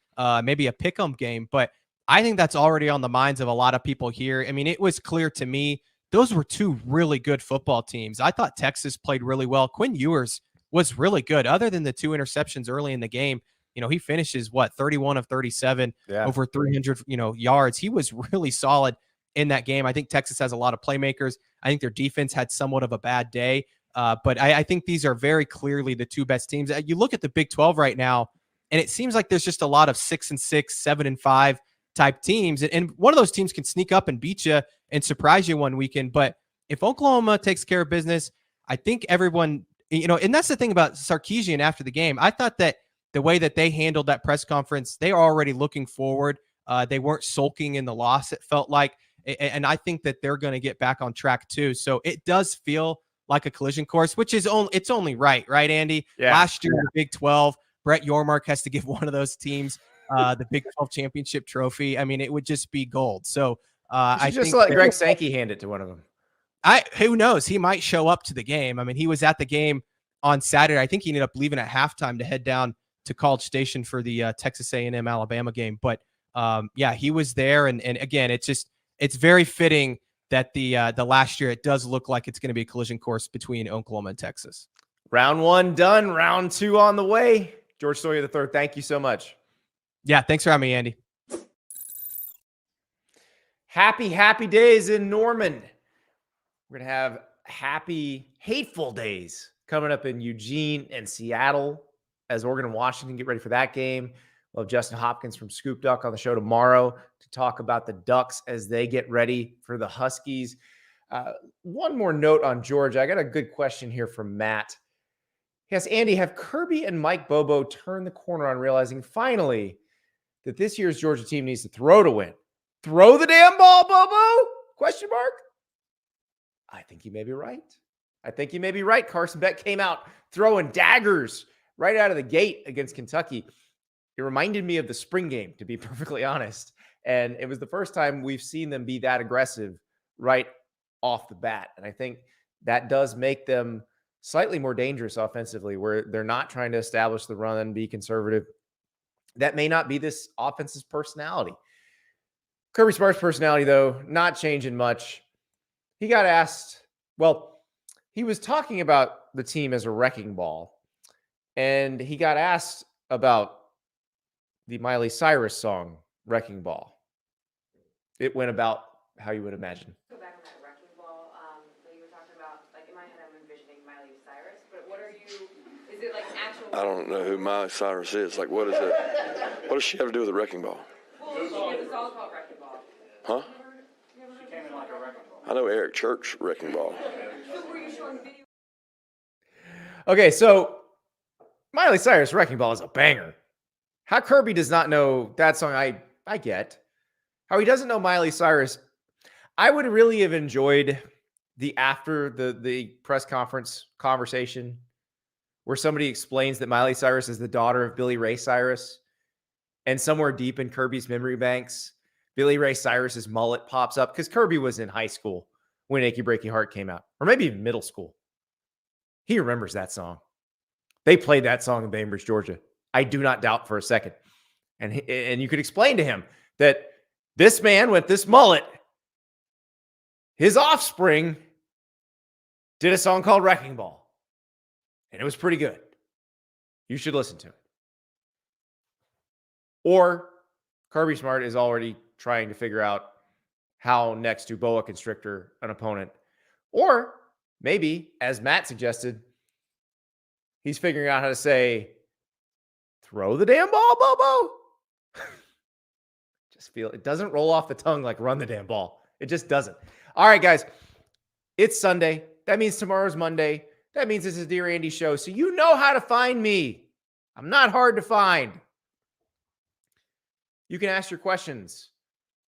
D: maybe a pick'em game, but I think that's already on the minds of a lot of people here. I mean, it was clear to me, those were two really good football teams. I thought Texas played really well. Quinn Ewers was really good. Other than the 2 interceptions early in the game, he finishes 31 of 37,
A: Yeah.
D: over 300, yards. He was really solid in that game. I think Texas has a lot of playmakers. I think their defense had somewhat of a bad day. But I think these are very clearly the two best teams. You look at the Big 12 right now, and it seems like there's just a lot of 6-6, 7-5 type teams. And one of those teams can sneak up and beat you and surprise you one weekend. But if Oklahoma takes care of business, I think everyone, and that's the thing about Sarkisian after the game. I thought that the way that they handled that press conference, they are already looking forward. They weren't sulking in the loss, it felt like. And I think that they're going to get back on track too. So it does feel like a collision course, which is it's only right, Andy?
A: Yeah.
D: Last year, the Big 12, Brett Yormark has to give one of those teams the Big 12 championship trophy. I mean, it would just be gold. So I
A: just
D: think
A: let Greg Sankey hand it to one of them.
D: Who knows? He might show up to the game. I mean, he was at the game on Saturday. I think he ended up leaving at halftime to head down to College Station for the Texas A&M Alabama game. But yeah, he was there. And again, it's very fitting that the last year it does look like it's going to be a collision course between Oklahoma and Texas.
A: Round 1 done. Round 2 on the way. George Stoia III, thank you so much.
D: Yeah, thanks for having me, Andy.
A: Happy days in Norman. We're going to have happy, hateful days coming up in Eugene and Seattle as Oregon and Washington get ready for that game. We'll have Justin Hopkins from Scoop Duck on the show tomorrow to talk about the Ducks as they get ready for the Huskies. One more note on Georgia. I got a good question here from Matt. Yes, Andy, have Kirby and Mike Bobo turned the corner on realizing finally that this year's Georgia team needs to throw to win? Throw the damn ball, Bobo? Question mark? I think you may be right. Carson Beck came out throwing daggers right out of the gate against Kentucky. It reminded me of the spring game, to be perfectly honest. And it was the first time we've seen them be that aggressive right off the bat. And I think that does make them slightly more dangerous offensively, where they're not trying to establish the run and be conservative. That may not be this offense's personality. Kirby Smart's personality, though, not changing much. He got asked, he was talking about the team as a wrecking ball, and he got asked about the Miley Cyrus song, Wrecking Ball. It went about how you would imagine.
E: Go back on that Wrecking Ball that you were talking about. Like in my head, I'm envisioning Miley Cyrus, but is it like actual?
F: I don't know who Miley Cyrus is. Like, what is it? What does she have to do with a wrecking ball?
E: Well, she has a song called Wrecking Ball.
F: Huh?
E: She came in like a wrecking ball.
F: I know Eric Church wrecking ball.
E: So were you showing video?
A: Okay, so Miley Cyrus Wrecking Ball is a banger. How Kirby does not know that song, I get. How he doesn't know Miley Cyrus, I would really have enjoyed after the press conference conversation where somebody explains that Miley Cyrus is the daughter of Billy Ray Cyrus, and somewhere deep in Kirby's memory banks, Billy Ray Cyrus's mullet pops up, because Kirby was in high school when Achy Breaky Heart came out, or maybe even middle school. He remembers that song. They played that song in Bainbridge, Georgia. I do not doubt for a second. And you could explain to him that this man with this mullet, his offspring, did a song called Wrecking Ball. And it was pretty good. You should listen to it. Or Kirby Smart is already trying to figure out how next to boa constrictor an opponent. Or maybe, as Matt suggested, he's figuring out how to say, throw the damn ball, Bobo. Just feel it doesn't roll off the tongue like run the damn ball. It just doesn't. All right, guys. It's Sunday. That means tomorrow's Monday. That means this is Dear Andy show. So you know how to find me. I'm not hard to find. You can ask your questions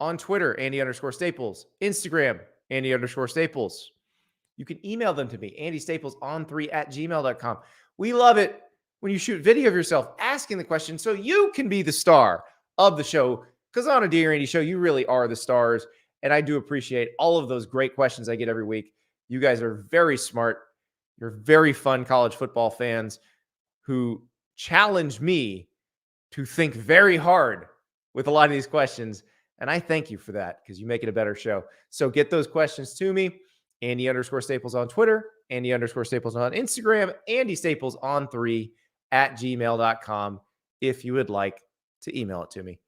A: on Twitter, Andy_Staples, Instagram, Andy_Staples. You can email them to me, AndyStaplesOn3@gmail.com. We love it when you shoot video of yourself asking the question so you can be the star of the show. Because on a Dear Andy show, you really are the stars. And I do appreciate all of those great questions I get every week. You guys are very smart. You're very fun college football fans who challenge me to think very hard with a lot of these questions. And I thank you for that, because you make it a better show. So get those questions to me. Andy_Staples on Twitter, Andy_Staples on Instagram, Andy Staples on 3 @gmail.com. if you would like to email it to me.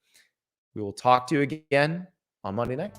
A: We will talk to you again on Monday night.